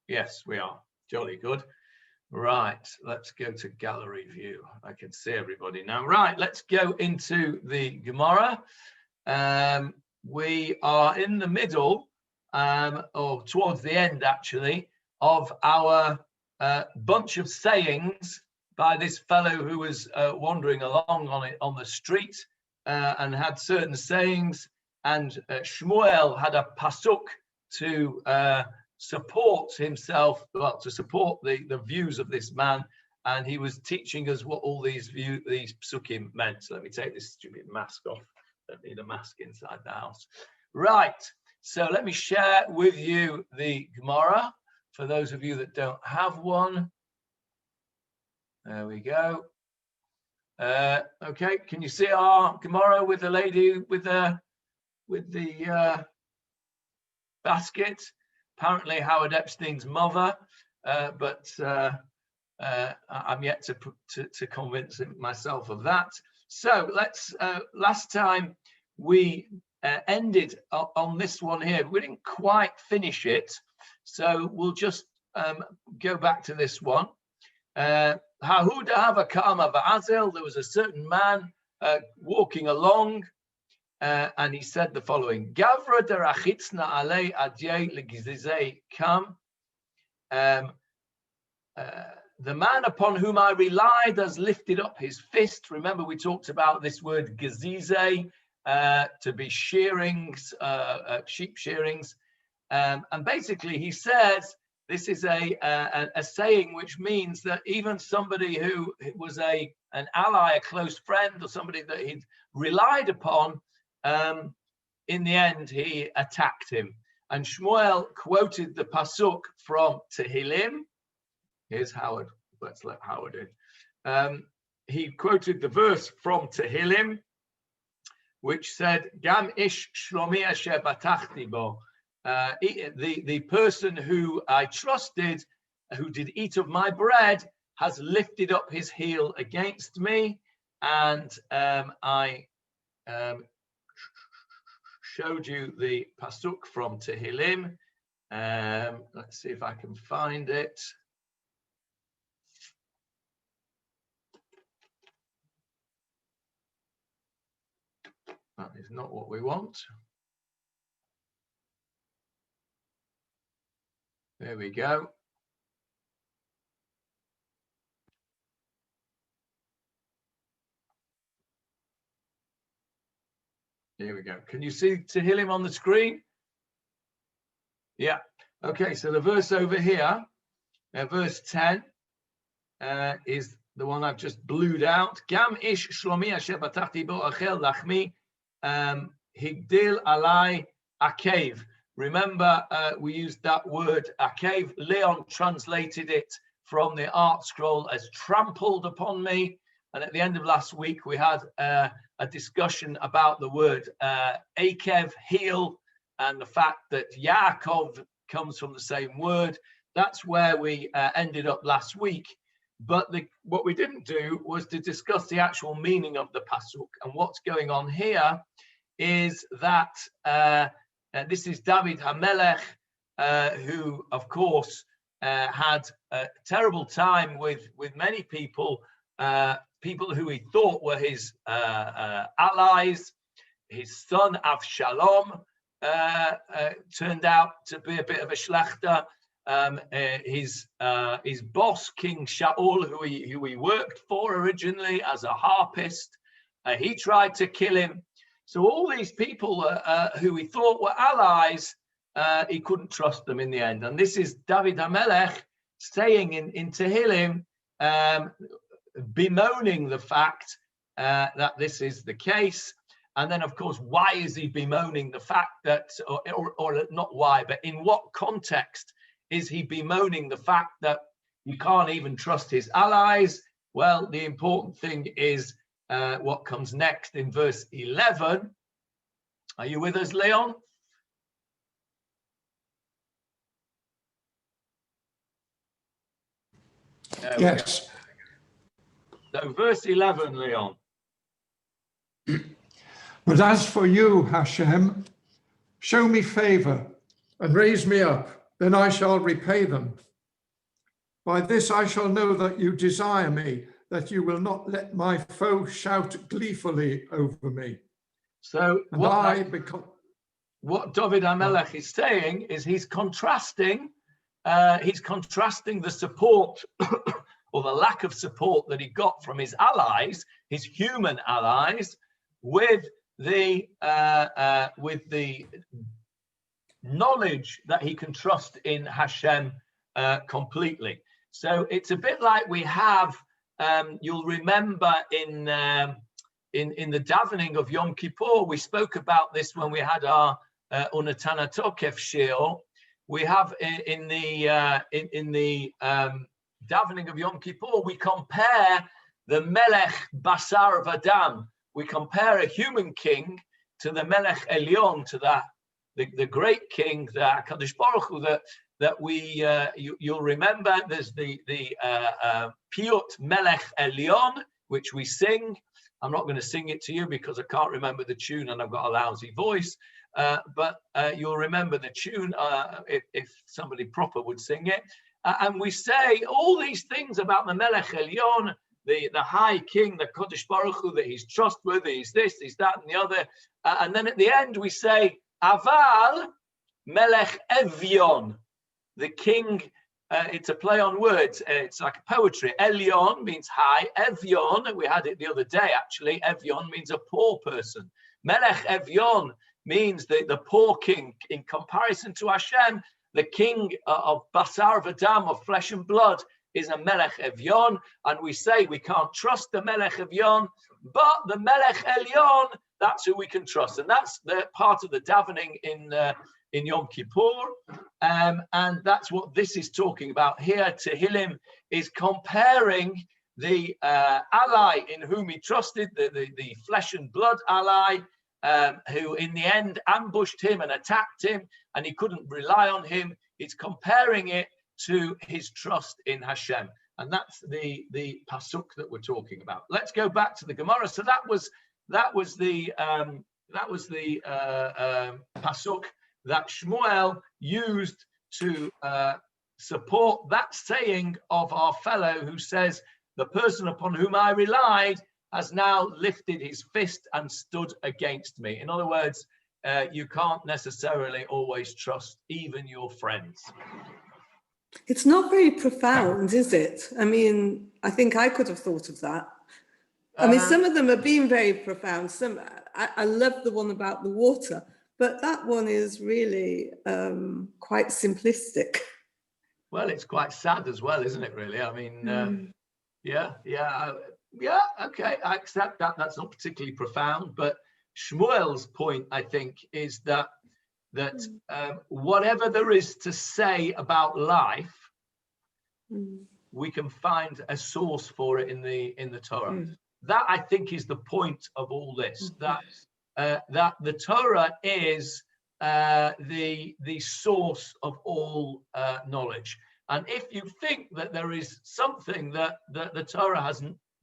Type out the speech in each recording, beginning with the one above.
Yes, we are. Jolly good. Right, let's go to gallery view. I can see everybody now. Right, let's go into the gemarah. We are in the middle, or towards the end actually, of our bunch of sayings by this fellow who was wandering along on the street and had certain sayings, and Shmuel had a pasuk to support himself, well, to support the views of this man, and he was teaching us what all these psukim meant. So let me take this stupid mask off. Don't need a mask inside the house. Right, so let me share with you the gemarah for those of you that don't have one. There we go. Okay, can you see our gemarah with the lady with the basket? Apparently Howard Epstein's mother, but I'm yet to convince myself of that. So let's, last time we ended on this one here. We didn't quite finish it, so we'll just go back to this one. There was a certain man walking along, and he said the following: Gavra derachitzna alei adye legizizei kam. The man upon whom I relied has lifted up his fist. Remember, we talked about this word gezize, to be shearings, sheep shearings. And basically he says, this is a saying which means that even somebody who was an ally, a close friend, or somebody that he'd relied upon, in the end, he attacked him. And Shmuel quoted the pasuk from Tehillim. Here's Howard. Let's let Howard in. He quoted the verse from Tehillim, which said, "Gam ish shlomi asher batachti bo." The person who I trusted, who did eat of my bread, has lifted up his heel against me, and I showed you the pasuk from Tehillim. Let's see if I can find it. That is not what we want. There we go. Here we go. Can you see Tehillim on the screen? Yeah. Okay, so the verse over here, verse 10, is the one I've just blued out. Gam ish shlomi asher batachti bo achel lachmi higdil alai akev. Remember, we used that word akev. Leon translated it from the art scroll as trampled upon me. And at the end of last week, we had a discussion about the word akev, heel, and the fact that Yaakov comes from the same word. That's where we ended up last week. But what we didn't do was to discuss the actual meaning of the pasuk. And what's going on here is that this is David HaMelech, who, of course, had a terrible time with many people, people who he thought were his allies. His son Avshalom turned out to be a bit of a shlechter. His boss, King Shaul, who he worked for originally as a harpist, he tried to kill him. So all these people who he thought were allies, he couldn't trust them in the end. And this is David HaMelech saying in Tehillim, bemoaning the fact that this is the case. And then, of course, why is he bemoaning the fact that, or not why, but in what context is he bemoaning the fact that you can't even trust his allies? Well, the important thing is what comes next in verse 11. Are you with us, Leon? Yes. So verse 11, Leon. But as for you, Hashem, show me favor and raise me up, then I shall repay them. By this I shall know that you desire me, that you will not let my foe shout gleefully over me. So And what David HaMelech is saying is he's contrasting the support or the lack of support that he got from his allies, his human allies, with the knowledge that he can trust in Hashem completely. So it's a bit like we have. You'll remember in the davening of Yom Kippur, we spoke about this when we had our Unatana Tokef Shiur. We have in the davening of Yom Kippur, we compare the Melech Basar Vadam. We compare a human king to the Melech Elyon, to the great king, the HaKadosh Baruch Hu, that we you'll remember. There's the Piyut Melech Elyon, which we sing. I'm not going to sing it to you because I can't remember the tune and I've got a lousy voice. But you'll remember the tune if somebody proper would sing it. And we say all these things about the Melech Elyon, the high king, the Kodesh Baruch Hu, that he's trustworthy, he's this, he's that, and the other. And then at the end we say, Aval Melech Evyon, the king. It's a play on words. It's like poetry. Elyon means high. Evyon, we had it the other day actually. Evyon means a poor person. Melech Evyon means the poor king. In comparison to Hashem, the king of Basar Vadam, of flesh and blood, is a Melech Evyon. And we say we can't trust the Melech Evyon, but the Melech Elyon, that's who we can trust. And that's the part of the davening in Yom Kippur, and that's what this is talking about here. Tehillim is comparing the ally in whom he trusted, the flesh and blood ally, who in the end ambushed him and attacked him, and he couldn't rely on him. It's comparing it to his trust in Hashem, and that's the pasuk that we're talking about. Let's go back to the Gemara. So that was the pasuk that Shmuel used to support that saying of our fellow who says, the person upon whom I relied has now lifted his fist and stood against me. In other words, you can't necessarily always trust even your friends. It's not very profound, is it? I mean, I think I could have thought of that. I mean, some of them have been very profound. Some, I love the one about the water. But that one is really quite simplistic. Well, it's quite sad as well, isn't it, really? I mean, yeah, okay, I accept that. That's not particularly profound. But Shmuel's point, I think, is that whatever there is to say about life, we can find a source for it in the Torah. That, I think, is the point of all this. That the Torah is the source of all knowledge. And if you think that there is something that the Torah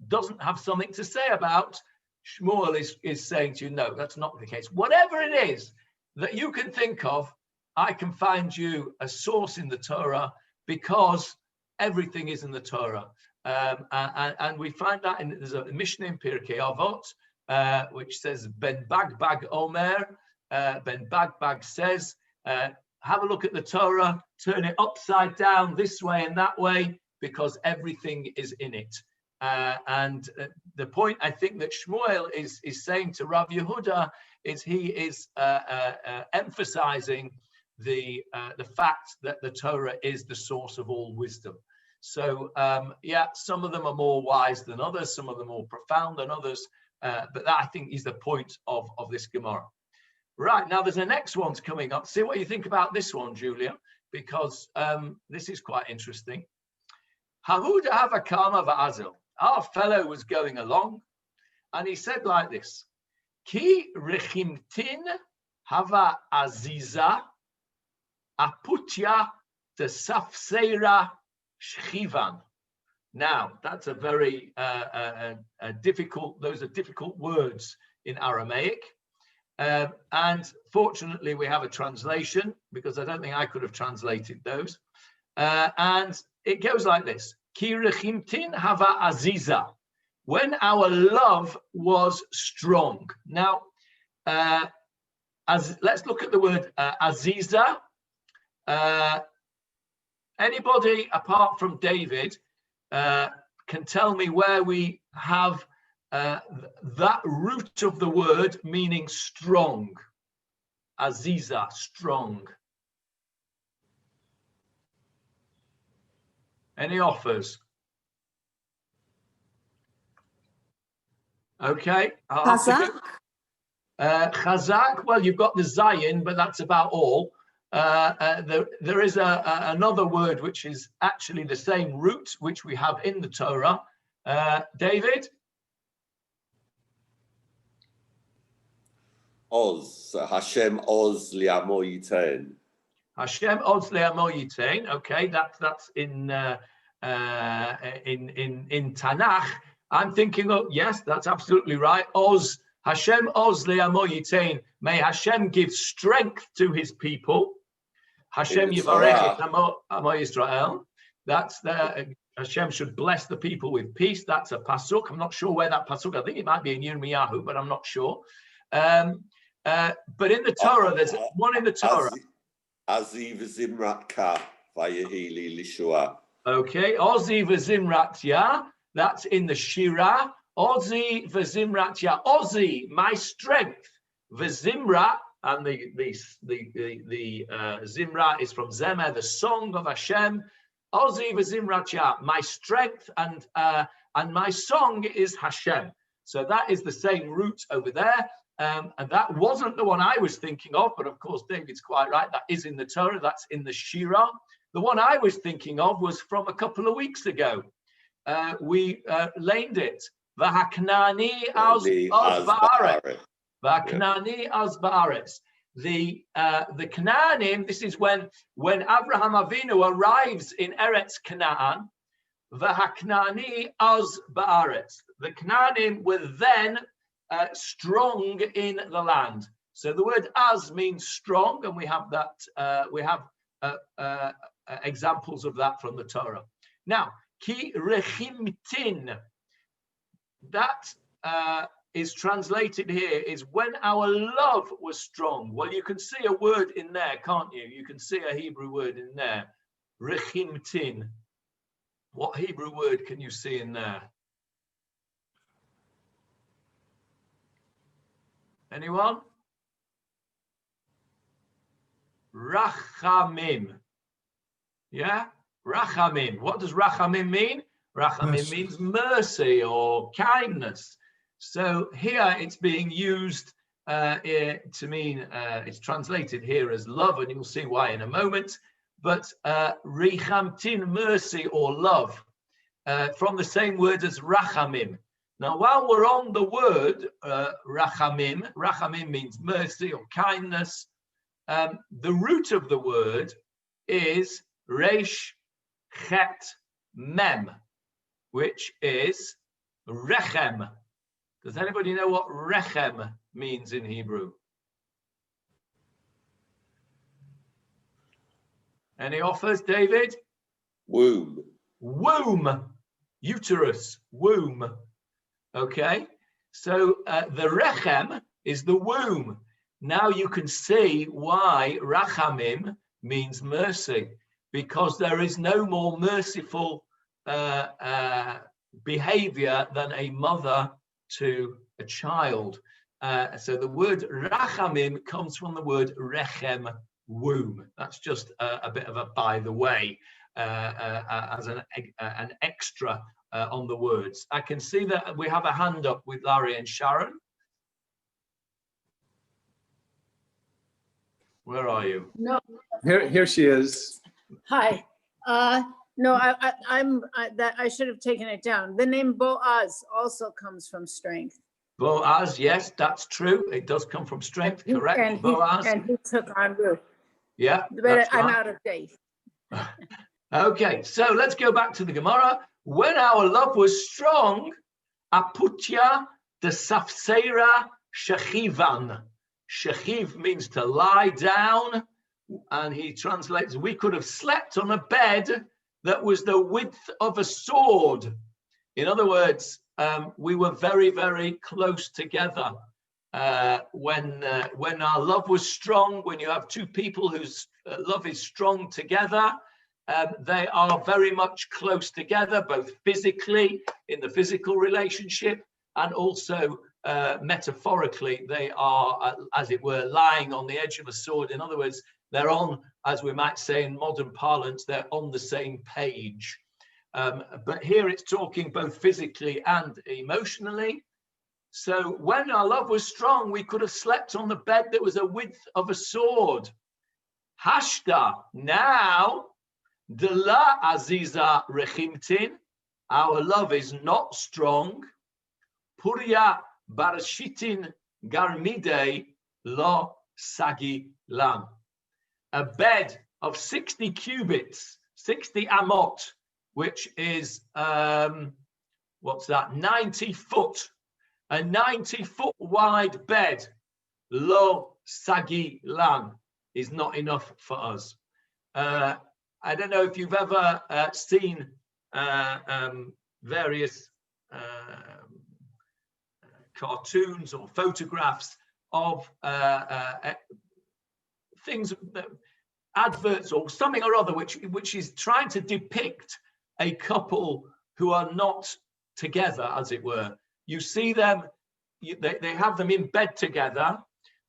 doesn't have something to say about, Shmuel is saying to you, no, that's not the case. Whatever it is that you can think of, I can find you a source in the Torah, because everything is in the Torah. And we find that there's a Mishnah in Pirkei Avot, which says, Ben Bagbag Omer, Ben Bagbag says, have a look at the Torah, turn it upside down this way and that way, because everything is in it. And the point I think that Shmuel is saying to Rav Yehuda is he is emphasizing the fact that the Torah is the source of all wisdom. So yeah, some of them are more wise than others, some of them are more profound than others, but that I think is the point of this Gemara. Right, now there's the next one's coming up. See what you think about this one, Julia, because this is quite interesting. Hahuda Havakama Va'azil. Our fellow was going along, and he said like this: Ki rechimtin hava aziza aputya tesafseira shchivan. Now, that's a very difficult, those are difficult words in Aramaic. And fortunately, we have a translation, because I don't think I could have translated those. And it goes like this. Ki rechimtin hava aziza. When our love was strong. Now, let's look at the word aziza. Anybody apart from David can tell me where we have that root of the word meaning strong? Aziza, strong. Any offers? Okay. Chazak? Chazak, well, you've got the Zayin, but that's about all. There is another word which is actually the same root, which we have in the Torah. David? Oz, Hashem Oz li'amo yitain. Hashem Oz li'amo yitain. Okay, that's in Tanakh. I'm thinking, oh yes, that's absolutely right. Oz, Hashem Oz li'amo yitain. May Hashem give strength to his people. Hashem yivarech et amo Yisrael. That's the Hashem should bless the people with peace. That's a pasuk. I'm not sure where that pasuk. I think it might be in Yirmiyahu, but I'm not sure. But in the Torah, there's one in the Torah. Azi v'zimrat ka vayehili lishua. Okay, Ozi v'zimrat ya. That's in the Shira. Ozi v'zimrat ya. Ozi, my strength. V'zimra, and the Zimra is from Zemer, the song of Hashem. Ozi v'zimrat ya, my strength, and my song is Hashem. So that is the same root over there. And that wasn't the one I was thinking of, but of course, David's quite right. That is in the Torah, that's in the Shira. The one I was thinking of was from a couple of weeks ago. We named it, V'haknani az ba'aretz. V'haknani az ba'aretz. The Canaanim, this is when Abraham Avinu arrives in Eretz Canaan, V'haknani az ba'aretz. The Canaanim were then strong in the land. So the word "az" means strong, and we have that. We have examples of that from the Torah. Now, ki rechimtin. That is translated here is when our love was strong. Well, you can see a word in there, can't you? You can see a Hebrew word in there. Rechimtin. What Hebrew word can you see in there? Anyone? Rachamim. Yeah? Rachamim. What does rachamim mean? Rachamim means mercy or kindness. So here it's being used to mean, it's translated here as love, and you'll see why in a moment. But richamtin, mercy or love, from the same word as rachamim. Now, while we're on the word rachamim, rachamim means mercy or kindness. The root of the word is resh chet mem, which is rechem. Does anybody know what rechem means in Hebrew? Any offers, David? Womb. Womb. Uterus. Womb. Okay, so the rechem is the womb. Now you can see why rachamim means mercy, because there is no more merciful behavior than a mother to a child. So the word rachamim comes from the word rechem, womb. That's just a bit of a by the way, as an extra on the words. I can see that we have a hand up with Larry and Sharon. Where are you? No. Here she is. Hi. No, I should have taken it down. The name Boaz also comes from strength. Boaz, yes, that's true. It does come from strength, correct? And Boaz. he took on Ruth. Yeah. But I'm right. out of date. Okay, so let's go back to the Gemara. When our love was strong, aputya de safseira shachivan. Shechiv means to lie down, and he translates, we could have slept on a bed that was the width of a sword. In other words, we were very, very close together. When our love was strong, when you have two people whose love is strong together, they are very much close together, both physically, in the physical relationship, and also metaphorically, they are, as it were, lying on the edge of a sword. In other words, they're on, as we might say in modern parlance, they're on the same page. But here it's talking both physically and emotionally. So when our love was strong, we could have slept on the bed that was a width of a sword. Hashta, now, Dela Aziza Rechimtin, our love is not strong. Puria Barshitin Garmide Lo Sagi Lam. A bed of 60 cubits, 60 amot, which is, what's that, 90 foot. A 90-foot wide bed, Lo Sagi Lam, is not enough for us. I don't know if you've ever seen various cartoons or photographs of things, adverts or something or other, which is trying to depict a couple who are not together, as it were. You see them, they have them in bed together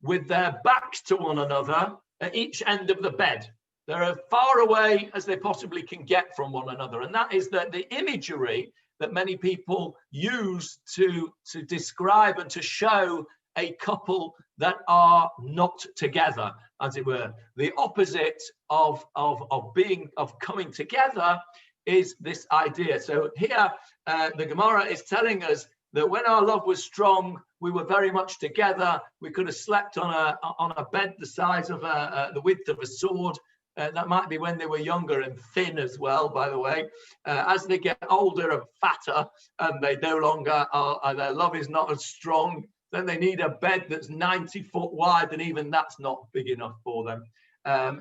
with their backs to one another at each end of the bed. They're as far away as they possibly can get from one another. And that is the imagery that many people use to describe and to show a couple that are not together, as it were. The opposite of coming together is this idea. So here, the Gemara is telling us that when our love was strong, we were very much together. We could have slept on a bed the size of the width of a sword. That might be when they were younger and thin as well, by the way. As they get older and fatter, and they no longer are, their love is not as strong, then they need a bed that's 90 foot wide, and even that's not big enough for them.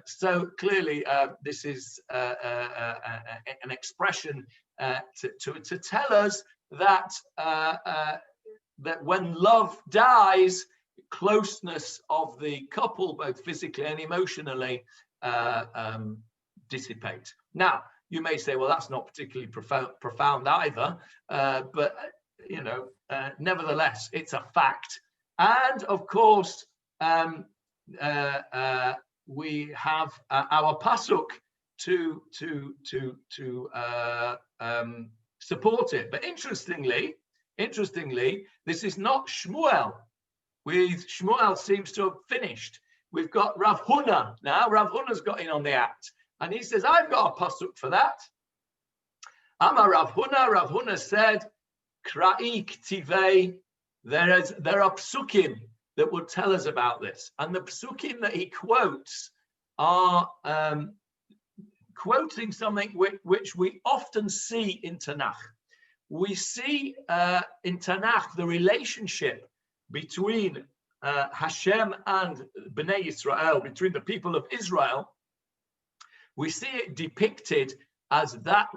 So clearly, this is an expression to tell us that that when love dies, closeness of the couple, both physically and emotionally, dissipate. Now, you may say, well, that's not particularly profound either, but you know, nevertheless, it's a fact. And of course, we have our pasuk to support it. But interestingly, this is not Shmuel. Shmuel seems to have finished. We've got Rav Huna now. Rav Huna's got in on the act, and he says, "I've got a pasuk for that." Amar Rav Huna. Rav Huna said, "Kra'i ktivei." There are psukim that would tell us about this, and the psukim that he quotes are quoting something which we often see in Tanakh. We see in Tanakh the relationship between Hashem and Bnei Israel, between the people of Israel. We see it depicted as that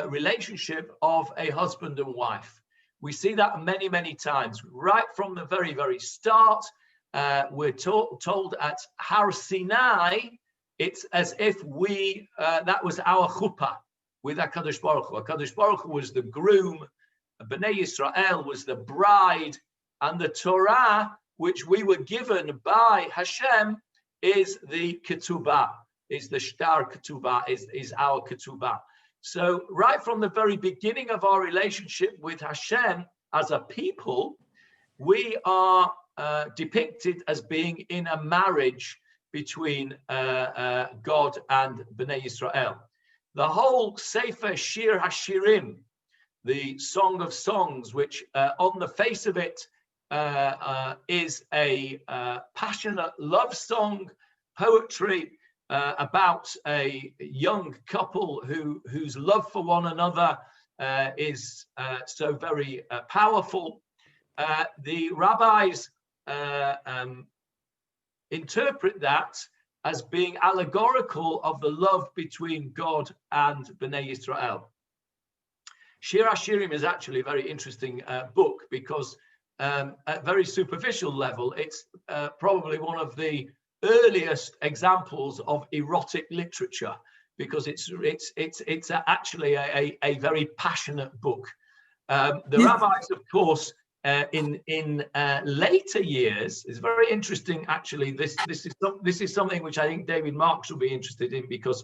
relationship of a husband and wife. We see that many, many times. Right from the very, very start, we're told at Har Sinai, it's as if that was our chuppah with HaKadosh Baruch Hu. HaKadosh Baruch Hu was the groom, Bnei Israel was the bride, and the Torah, which we were given by Hashem, is the ketubah, is the shtar ketubah, is our ketubah. So right from the very beginning of our relationship with Hashem as a people, we are depicted as being in a marriage between God and Bnei Israel. The whole Sefer Shir HaShirim, the Song of Songs, which on the face of it is a passionate love song, poetry about a young couple whose love for one another is so very powerful. The rabbis interpret that as being allegorical of the love between God and Bnei Israel. Shir HaShirim is actually a very interesting book because at a very superficial level, it's probably one of the earliest examples of erotic literature, because it's actually a very passionate book. The rabbis, of course, in later years, is very interesting. Actually, this is something which I think David Marks will be interested in, because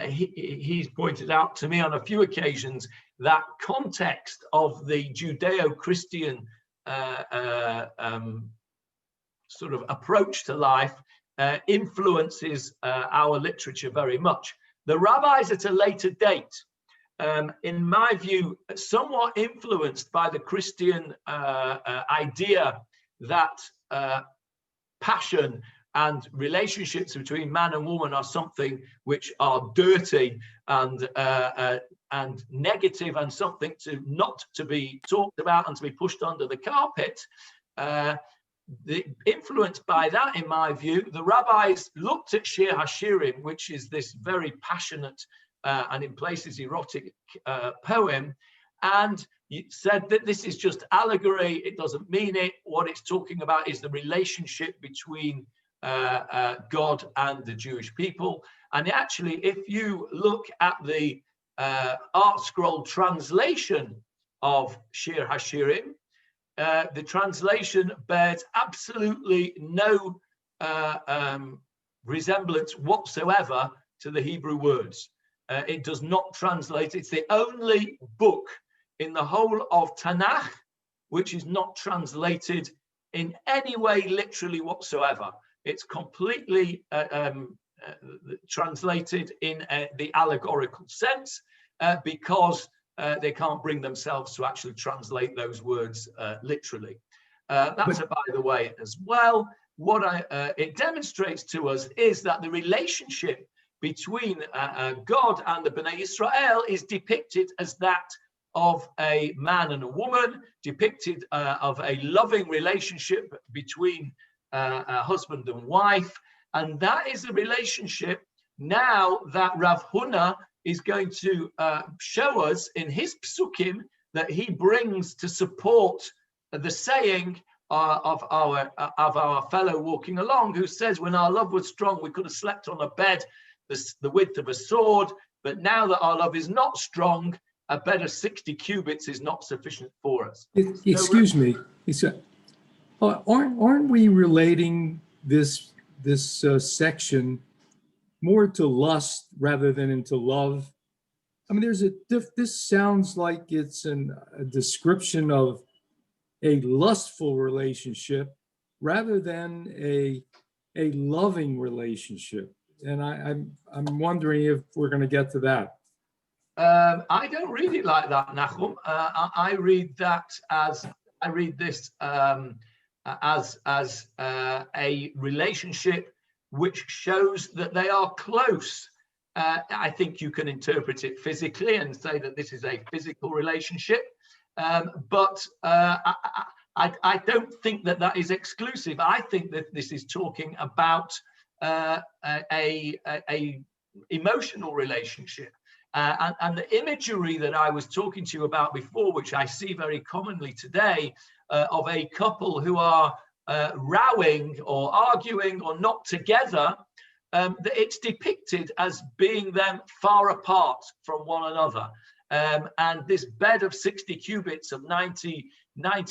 he's pointed out to me on a few occasions that context of the Judeo-Christian sort of approach to life influences our literature very much. The rabbis at a later date, in my view, somewhat influenced by the Christian idea that passion and relationships between man and woman are something which are dirty and negative, and something not to be talked about and to be pushed under the carpet. Influenced by that, in my view, the rabbis looked at Shir HaShirim, which is this very passionate and in places erotic poem, and said that this is just allegory, it doesn't mean it. What it's talking about is the relationship between God and the Jewish people. And actually, if you look at the Art Scroll translation of Shir HaShirim, the translation bears absolutely no resemblance whatsoever to the Hebrew words. It does not translate. It's the only book in the whole of Tanakh which is not translated in any way literally whatsoever. It's completely translated in the allegorical sense because they can't bring themselves to actually translate those words literally. That's a by the way as well. What it demonstrates to us is that the relationship between God and the Bnei Israel is depicted as that of a man and a woman, depicted of a loving relationship between a husband and wife. And that is a relationship now that Rav Huna is going to show us in his psukim that he brings to support the saying of our fellow walking along, who says, when our love was strong, we could have slept on a bed the width of a sword, but now that our love is not strong, a bed of 60 cubits is not sufficient for us. Excuse me, aren't we relating this section more to lust rather than into love? I mean, this sounds like it's a description of a lustful relationship rather than a loving relationship. And I'm wondering if we're going to get to that. I don't read it like that, Nachum. I read this as a relationship which shows that they are close. I think you can interpret it physically and say that this is a physical relationship, but I don't think that is exclusive. I think that this is talking about a emotional relationship. And the imagery that I was talking to you about before, which I see very commonly today, of a couple who are rowing or arguing or not together, it's depicted as being them far apart from one another. And this bed of 60 cubits of 90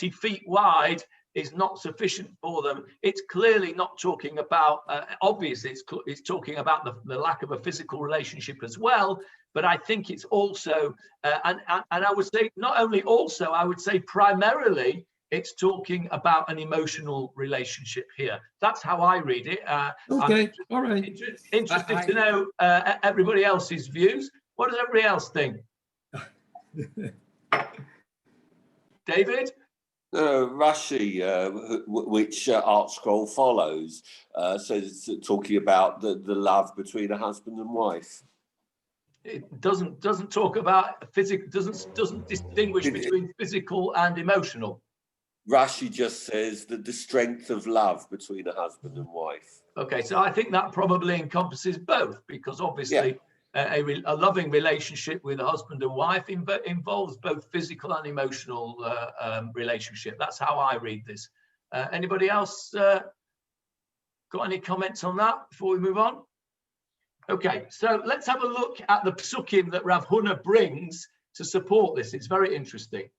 feet wide is not sufficient for them. It's clearly not talking about, obviously it's talking about the lack of a physical relationship as well, but I think it's also, and I would say not only also, I would say primarily, it's talking about an emotional relationship here. That's how I read it. Okay, all right. Interested to know everybody else's views. What does everybody else think? David? Rashi, which Art Scroll follows, says talking about the love between a husband and wife. It doesn't talk about physical, doesn't distinguish between physical and emotional. Rashi just says that the strength of love between a husband and wife. Okay, so I think that probably encompasses both, because obviously a loving relationship with a husband and wife involves both physical and emotional relationship. That's how I read this. Anybody else got any comments on that before we move on? Okay, so let's have a look at the psukim that Rav Huna brings to support this. It's very interesting.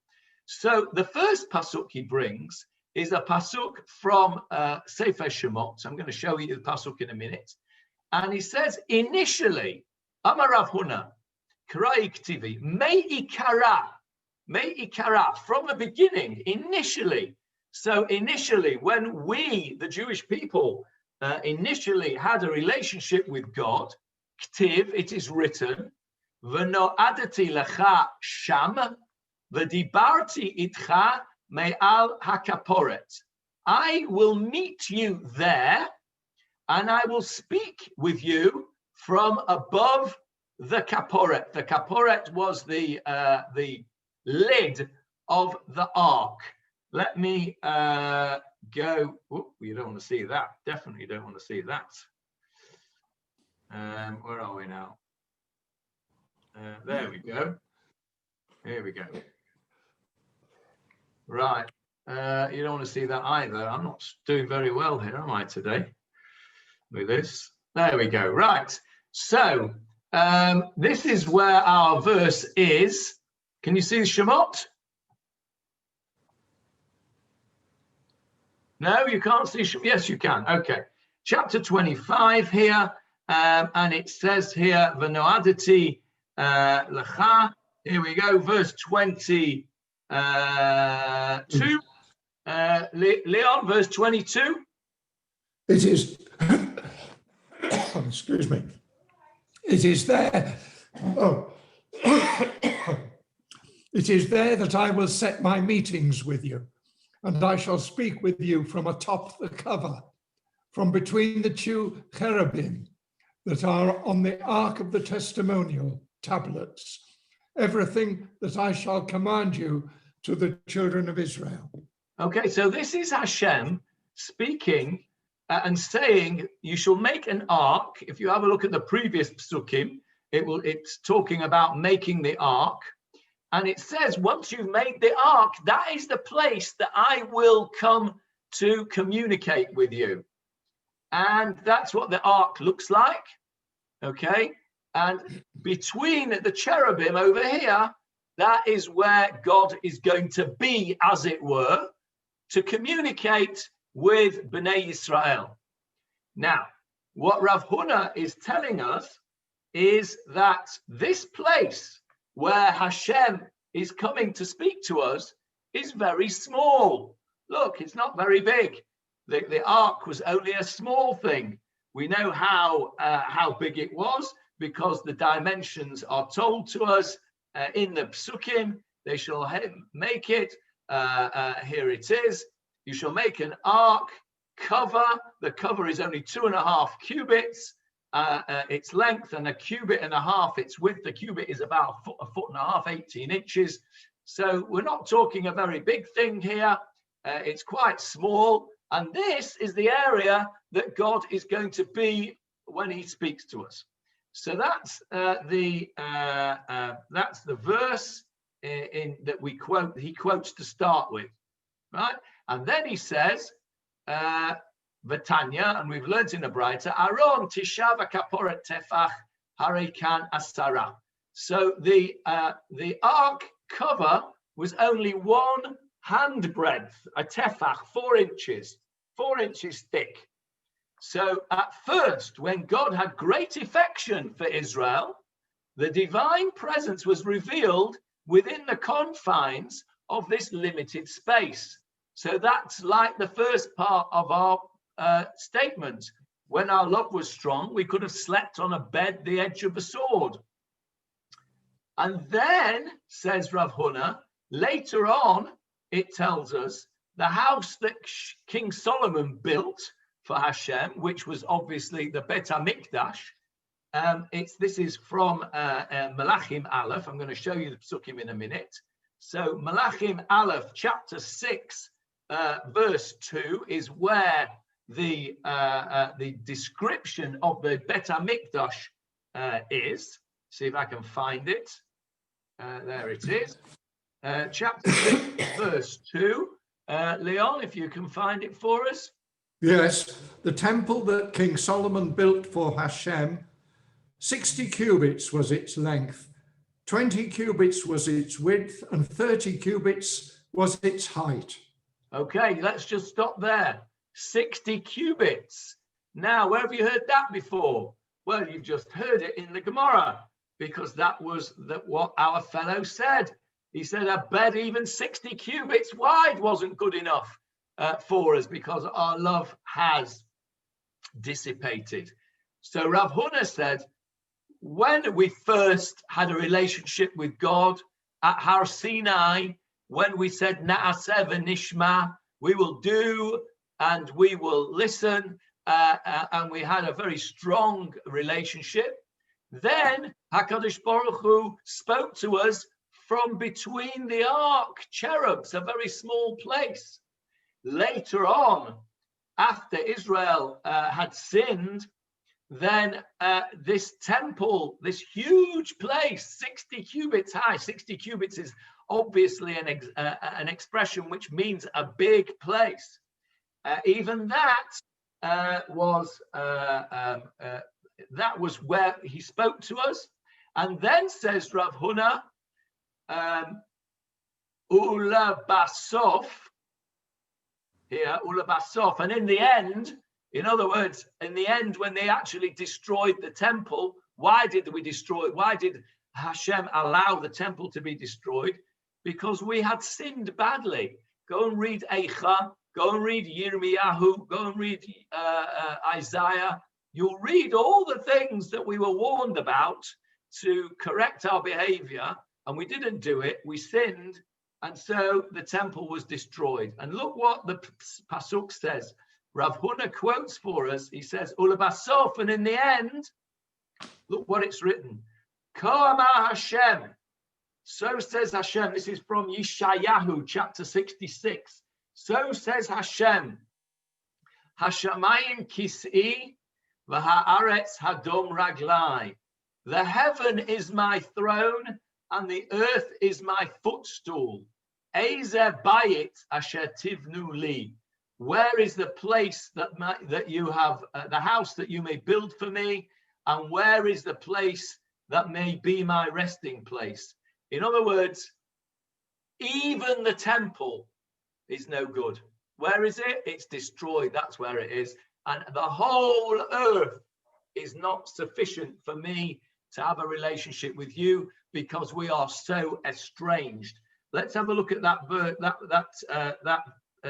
So the first pasuk he brings is a pasuk from Sefer Shemot. I'm going to show you the pasuk in a minute. And he says, initially, Amar Rav Huna, Karai Ktivi, Me'ikara, from the beginning, initially. So initially, when we, the Jewish people, initially had a relationship with God, Ktiv, it is written, V'no'adati lecha sham, v'dibarti itcha me'al hakaporet. I will meet you there, and I will speak with you from above the kaporet. The kaporet was the lid of the ark. Let me go. Whoop, you don't want to see that. Definitely don't want to see that. Where are we now? There we go. Here we go. Right. You don't want to see that either. I'm not doing very well here, am I, today? With this. There we go. Right. So this is where our verse is. Can you see the Shemot? No, you can't see. Yes, you can. Okay. Chapter 25 here. And it says here, V'no'adati lecha. Here we go. Verse 22. Leon, verse 22. It is, excuse me, it is there, it is there that I will set my meetings with you, and I shall speak with you from atop the cover, from between the two cherubim that are on the ark of the testimonial tablets, everything that I shall command you to the children of Israel. Okay, so this is Hashem speaking and saying, you shall make an ark. If you have a look at the previous psukim, it's talking about making the ark. And it says, once you've made the ark, that is the place that I will come to communicate with you. And that's what the ark looks like. Okay. And between the cherubim over here, that is where God is going to be, as it were, to communicate with Bnei Israel. Now, what Rav Huna is telling us is that this place where Hashem is coming to speak to us is very small. Look, it's not very big. The ark was only a small thing. We know how big it was because the dimensions are told to us in the psukim. They shall make it. Here it is. You shall make an ark cover. The cover is only 2.5 cubits. Its length, and 1.5 cubits its width. The cubit is about a foot and a half, 18 inches. So we're not talking a very big thing here. It's quite small. And this is the area that God is going to be when he speaks to us. So that's the verse that we quote. He quotes to start with, right? And then he says, Vatanya, and we've learned in the Braita, Aron Tishava Kaporet Tefach Harikan Asara. So the ark cover was only 1 hand breadth, a tefach, 4 inches thick. So at first, when God had great affection for Israel, the divine presence was revealed within the confines of this limited space. So that's like the first part of our statement. When our love was strong, we could have slept on a bed the edge of a sword. And then, says Rav Huna, later on, it tells us the house that King Solomon built for Hashem, which was obviously the Bet HaMikdash. This is from Malachim Aleph. I'm going to show you the psukim in a minute. So Malachim Aleph, chapter 6, verse 2 is where the description of the Bet HaMikdash is. See if I can find it. There it is. Chapter 6, verse 2. Leon, if you can find it for us. Yes, the temple that King Solomon built for Hashem, 60 cubits was its length, 20 cubits was its width, and 30 cubits was its height. Okay, let's just stop there. 60 cubits. Now, where have you heard that before? Well, you've just heard it in the Gemara, because that was what our fellow said. He said a bed even 60 cubits wide wasn't good enough for us, because our love has dissipated. So Rav Huna said, when we first had a relationship with God at Har Sinai, when we said Na'aseh v'nishma, we will do and we will listen, and we had a very strong relationship, then HaKadosh Baruch Hu spoke to us from between the ark cherubs, a very small place. Later on, after Israel had sinned, then this temple, this huge place, 60 cubits high, 60 cubits is obviously an expression which means a big place. Even that was where he spoke to us. And then says Rav Huna, Ula Basof, here, Ula Basof, and in the end, in other words, in the end, when they actually destroyed the temple, why did we destroy it? Why did Hashem allow the temple to be destroyed? Because we had sinned badly. Go and read Eicha, go and read Yirmiyahu, go and read Isaiah. You'll read all the things that we were warned about to correct our behavior, and we didn't do it. We sinned, and so the temple was destroyed. And look what the Pasuk says. Rav Huna quotes for us. He says, Ulabasof, and in the end, look what it's written. Ko amar Hashem. So says Hashem. This is from Yeshayahu, chapter 66. So says Hashem. Hashamayim kis'i v'ha'aretz hadom raglai. The heaven is my throne, and the earth is my footstool. Ezer bayit asher tivnu li. Where is the place that you have, the house that you may build for me? And where is the place that may be my resting place? In other words, even the temple is no good. Where is it? It's destroyed. That's where it is. And the whole earth is not sufficient for me to have a relationship with you, because we are so estranged. Let's have a look at that verse, that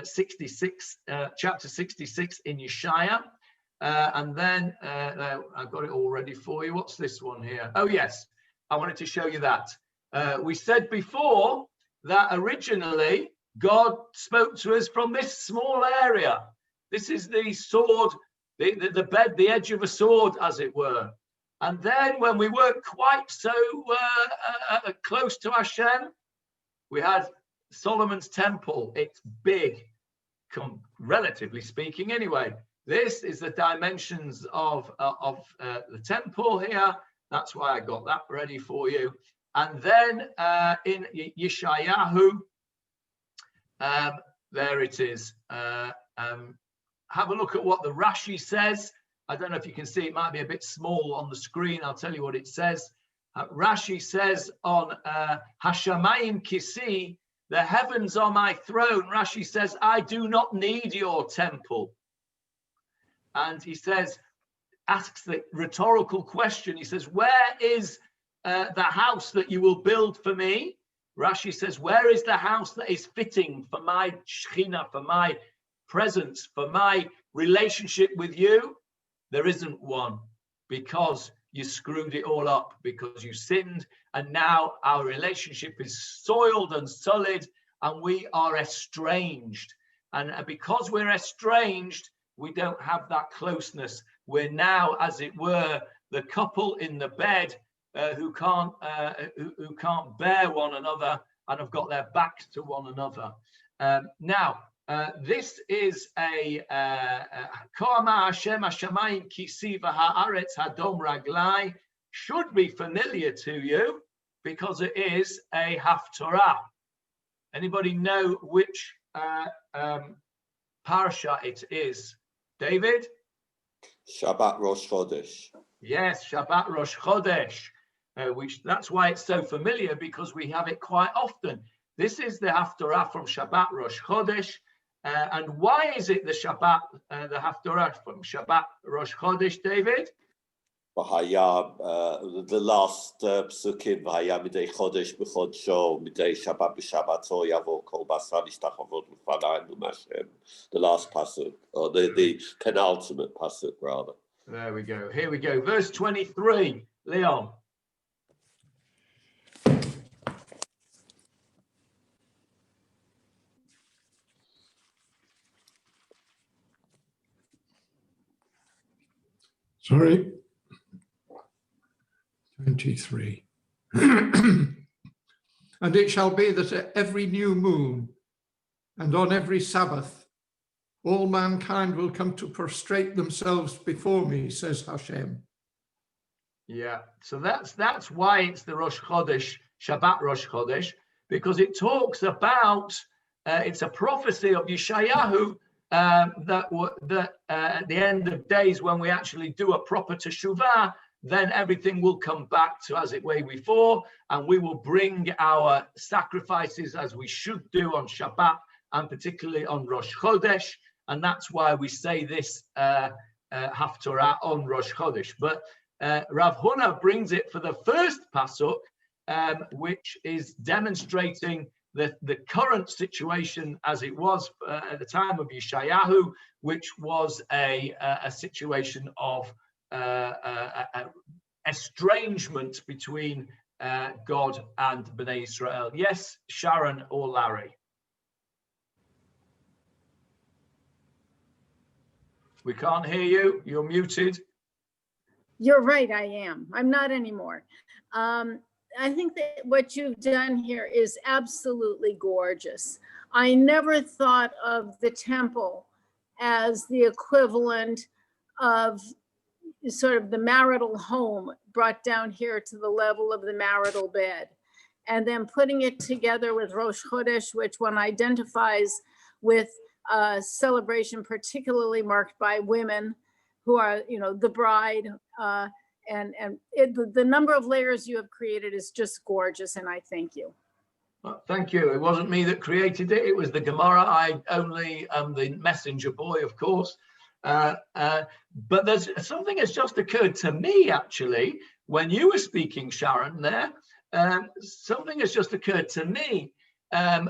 66, chapter 66 in Yeshaya. And then I've got it all ready for you. What's this one here? Oh, yes. I wanted to show you that. We said before that originally God spoke to us from this small area. This is the sword, the bed, the edge of a sword, as it were. And then when we weren't quite so close to Hashem, we had Solomon's temple. It's big, relatively speaking anyway. This is the dimensions of the temple here. That's why I got that ready for you. And then in Yeshayahu, there it is. Have a look at what the Rashi says. I don't know if you can see, it might be a bit small on the screen. I'll tell you what it says. Rashi says on Hashamayim Kisi, the heavens are my throne. Rashi says, I do not need your temple. And he says, asks the rhetorical question. He says, where is the house that you will build for me? Rashi says, where is the house that is fitting for my Shekhinah, for my presence, for my relationship with you? There isn't one, because you screwed it all up, because you sinned, and now our relationship is soiled and sullied, and we are estranged. And because we're estranged, we don't have that closeness. We're now, as it were, the couple in the bed who can't bear one another and have got their backs to one another. Now, This is a Ko'ama Hashem Hashamayim Kisi v'ha'aretz hadom raglai, should be familiar to you because it is a haftorah. Anybody know which parsha it is? David? Shabbat Rosh Chodesh. Yes, Shabbat Rosh Chodesh, which that's why it's so familiar, because we have it quite often. This is the haftorah from Shabbat Rosh Chodesh. And why is it the Shabbat, the haftorah from Shabbat Rosh Chodesh, David? The last psukim, V'haya midei chodesh b'chodsho, midei Shabbat b'Shabbato, yavo kol basar nishtachavot l'fanayim Hashem. The last pasuk, or the penultimate pasuk, rather. There we go. Here we go. Verse 23, Leon. Sorry. 23. And it shall be that at every new moon and on every Sabbath, all mankind will come to prostrate themselves before me, says Hashem. Yeah, so that's why it's the Rosh Chodesh, Shabbat Rosh Chodesh, because it talks about, it's a prophecy of Yeshayahu, that at the end of days, when we actually do a proper teshuvah, then everything will come back to as it were before, and we will bring our sacrifices as we should do on Shabbat, and particularly on Rosh Chodesh, and that's why we say this haftorah on Rosh Chodesh. But Rav Huna brings it for the first pasuk, which is demonstrating the current situation as it was at the time of Yeshayahu, which was a situation of estrangement between God and Bnei Israel. Yes, Sharon or Larry? We can't hear you. You're muted. You're right, I am. I'm not anymore. I think that what you've done here is absolutely gorgeous. I never thought of the temple as the equivalent of sort of the marital home brought down here to the level of the marital bed. And then putting it together with Rosh Chodesh, which one identifies with a celebration particularly marked by women who are, you know, the bride, the number of layers you have created is just gorgeous, and I thank you. Well, thank you. It wasn't me that created it. It was the gemarah. I only am the messenger boy, of course. But there's something that's just occurred to me, actually, when you were speaking, Sharon, there. Something has just occurred to me.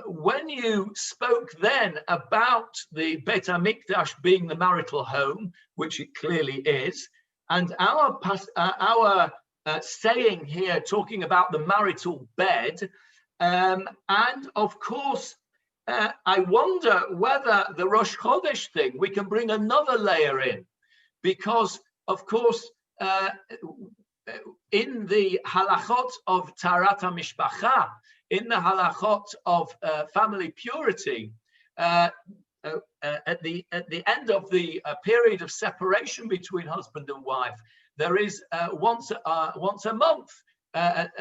When you spoke then about the Beit HaMikdash being the marital home, which it clearly is, and our saying here talking about the marital bed, and of course, I wonder whether the Rosh Chodesh thing, we can bring another layer in, because of course, in the halachot of Taharat HaMishpacha, in the halachot of family purity, at the end of the period of separation between husband and wife, there is once a month, at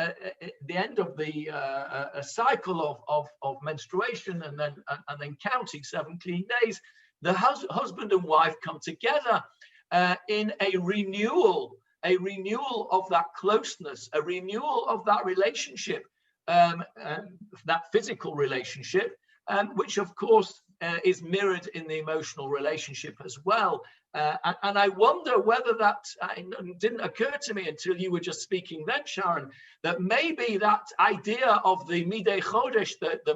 the end of the a cycle of menstruation, and then counting 7 clean days, the husband and wife come together in a renewal of that closeness, a renewal of that relationship, that physical relationship, which of course is mirrored in the emotional relationship as well. And I wonder whether that didn't occur to me until you were just speaking then, Sharon, that maybe that idea of the Midei Chodesh, the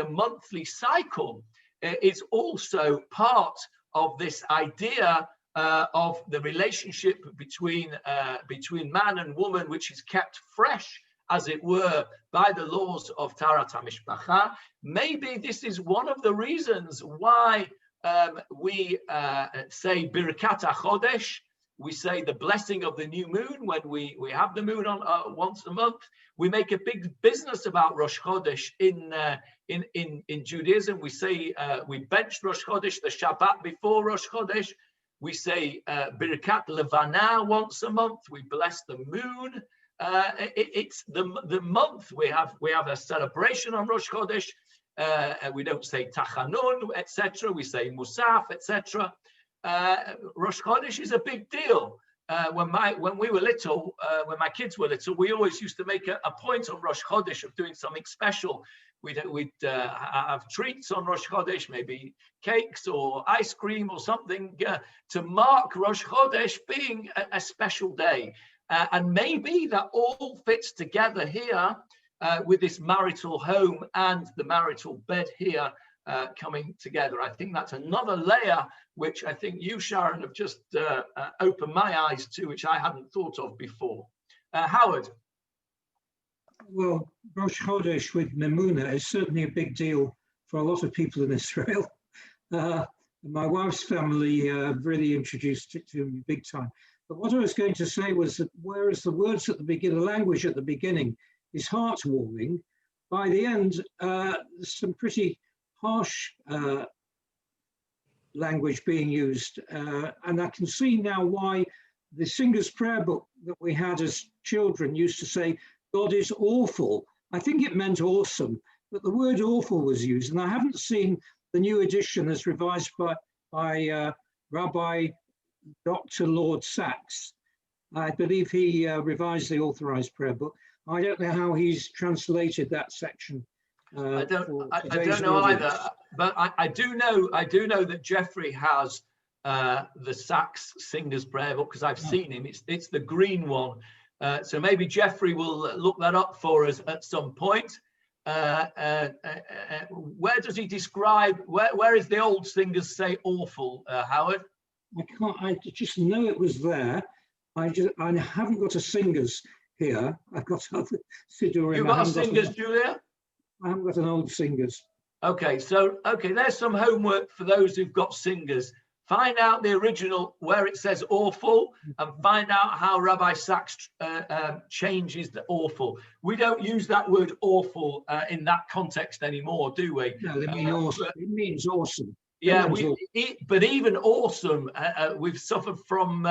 monthly cycle, is also part of this idea of the relationship between man and woman, which is kept fresh, as it were, by the laws of Taharat HaMishpacha. Maybe this is one of the reasons why we say Birkat HaChodesh We say the blessing of the new moon when we have the moon on once a month. We make a big business about Rosh Chodesh in Judaism. We say we bench Rosh Chodesh, the Shabbat before Rosh Chodesh. We say Birkat Levana once a month. We bless the moon. It's the month. We have a celebration on Rosh Chodesh. We don't say Tachanun, etc. We say Musaf, etc. Rosh Chodesh is a big deal. When we were little, when my kids were little, we always used to make a point on Rosh Chodesh of doing something special. We'd have treats on Rosh Chodesh, maybe cakes or ice cream or something to mark Rosh Chodesh being a special day. And maybe that all fits together here with this marital home and the marital bed here coming together. I think that's another layer which I think you, Sharon, have just opened my eyes to, which I hadn't thought of before. Howard. Well, Rosh Chodesh with Memuna is certainly a big deal for a lot of people in Israel. My wife's family really introduced it to me big time. But what I was going to say was that whereas the words at the beginning, the language at the beginning is heartwarming, by the end, there's some pretty harsh language being used. And I can see now why the Singer's Prayer Book that we had as children used to say, God is awful. I think it meant awesome, but the word awful was used. And I haven't seen the new edition as revised by Rabbi Dr. Lord Sachs. I believe he revised the Authorized Prayer Book. I don't know how he's translated that section. I don't know either, but I do know that Jeffrey has the Sachs Singer's Prayer Book because I've seen him. It's the green one. So maybe Jeffrey will look that up for us at some point. Where does he describe, where is the old Singers say awful, Howard? I just know it was there. I haven't got a Singers here. I've got other Siddurim. You've got a Singers, Julia? I haven't got an old Singers. Okay, so there's some homework for those who've got Singers. Find out the original where it says awful and find out how Rabbi Sachs changes the awful. We don't use that word awful in that context anymore, do we? No, they mean awesome. It means awesome. Yeah, but even awesome, we've suffered from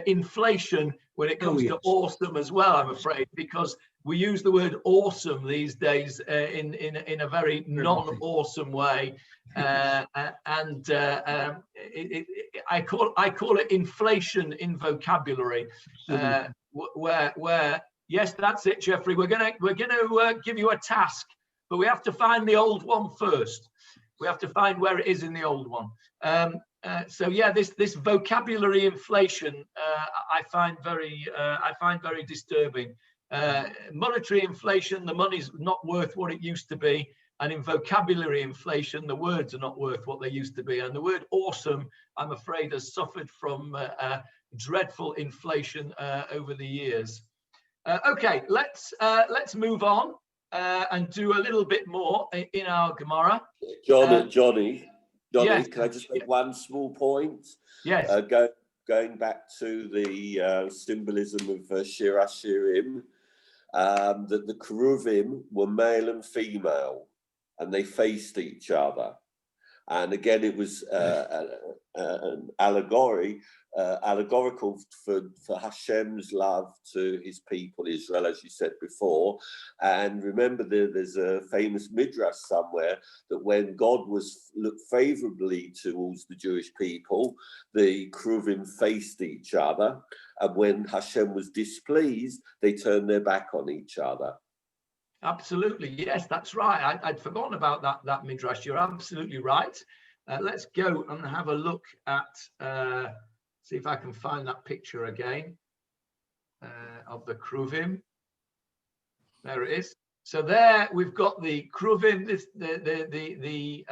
inflation when it comes to awesome as well, I'm afraid, because we use the word awesome these days in a very non-awesome way. I call it inflation in vocabulary, where yes, that's it, Jeffrey. We're gonna give you a task, but we have to find the old one first. We have to find where it is in the old one. So yeah, this vocabulary inflation I find very disturbing. Monetary inflation, the money's not worth what it used to be, and in vocabulary inflation, the words are not worth what they used to be. And the word awesome, I'm afraid, has suffered from dreadful inflation over the years. Okay, let's move on and do a little bit more in our Gemara. Johnny, yes. Can I just make one small point? Yes. Going back to the symbolism of Shir Hashirim, that the Keruvim were male and female, and they faced each other. And again, it was an allegorical for Hashem's love to his people, Israel, as you said before. And remember, there's a famous midrash somewhere that when God looked favorably towards the Jewish people, the Keruvim faced each other. And when Hashem was displeased, they turned their back on each other. Absolutely, yes, that's right. I'd forgotten about that midrash. You're absolutely right. Let's go and have a look at, see if I can find that picture again of the Keruvim. There it is. So there we've got the Keruvim, the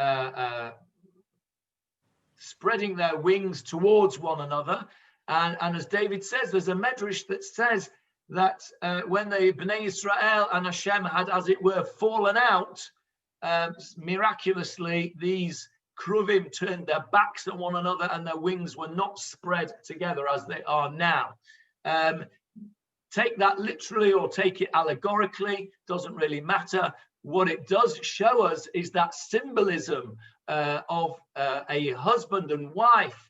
spreading their wings towards one another. And as David says, there's a medrash that says that when the Bnei Israel and Hashem had, as it were, fallen out, miraculously, these Kruvim turned their backs on one another and their wings were not spread together as they are now. Take that literally or take it allegorically, doesn't really matter. What it does show us is that symbolism of a husband and wife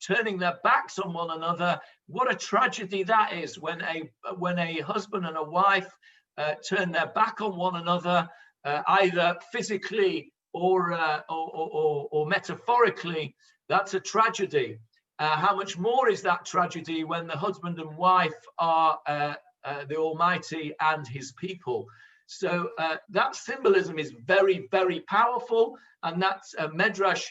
turning their backs on one another. What a tragedy that is when a husband and a wife turn their back on one another, either physically or metaphorically. That's a tragedy. How much more is that tragedy when the husband and wife are the Almighty and his people? So that symbolism is very, very powerful, and that's a medrash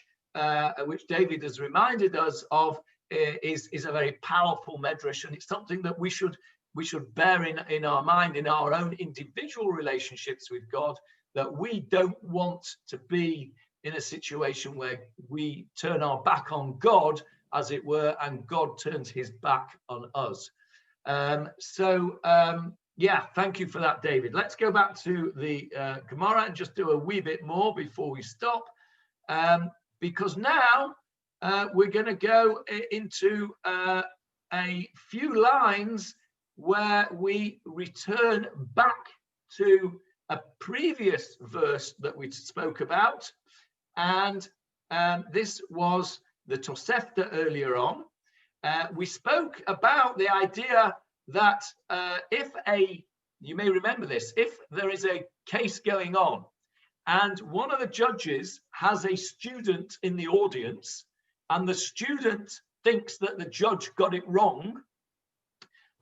which David has reminded us of is a very powerful medrash, and it's something that we should bear in our mind in our own individual relationships with God, that we don't want to be in a situation where we turn our back on God, as it were, and God turns his back on us. Yeah, thank you for that, David. Let's go back to the gemarah and just do a wee bit more before we stop, because now we're going to go into a few lines where we return back to a previous verse that we spoke about, and this was the Tosefta earlier on. We spoke about the idea that you may remember this, if there is a case going on and one of the judges has a student in the audience and the student thinks that the judge got it wrong,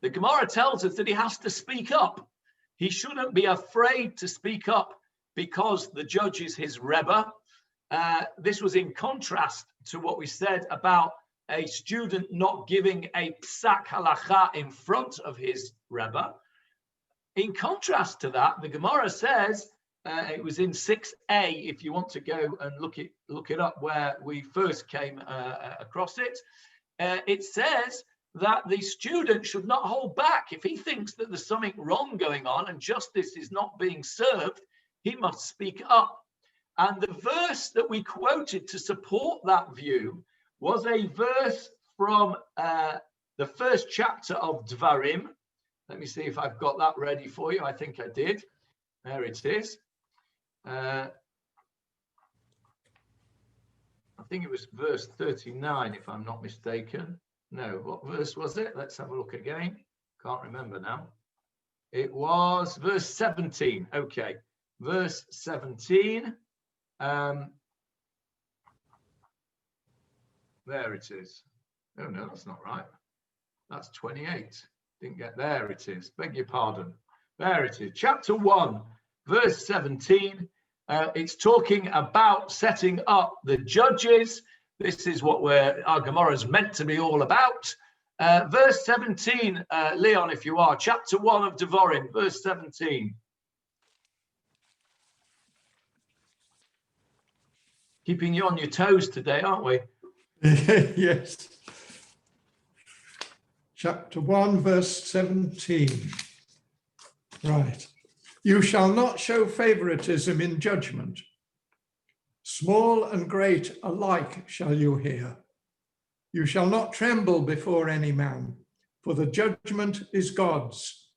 the gemarah tells us that he has to speak up. He shouldn't be afraid to speak up because the judge is his rebbe. This was in contrast to what we said about a student not giving a psak halacha in front of his rebbe. In contrast to that, the gemarah says, it was in 6a, if you want to go and look it up where we first came across it, it says that the student should not hold back. If he thinks that there's something wrong going on and justice is not being served, he must speak up. And the verse that we quoted to support that view was a verse from the first chapter of Dvarim. Let me see if I've got that ready for you. I think I did. There it is. I think it was verse 39, if I'm not mistaken. No, what verse was it? Let's have a look again. Can't remember now. It was verse 17. Okay, verse 17. There it is. Oh no, that's not right. That's 28. Didn't get there. It is. Beg your pardon. There it is. Chapter 1, verse 17. It's talking about setting up the judges. This is what our gemarah is meant to be all about. Verse 17, Leon, if you are, chapter 1 of Devarim, verse 17. Keeping you on your toes today, aren't we? Yes. Chapter 1, verse 17. Right. You shall not show favoritism in judgment. Small and great alike shall you hear. You shall not tremble before any man, for the judgment is God's.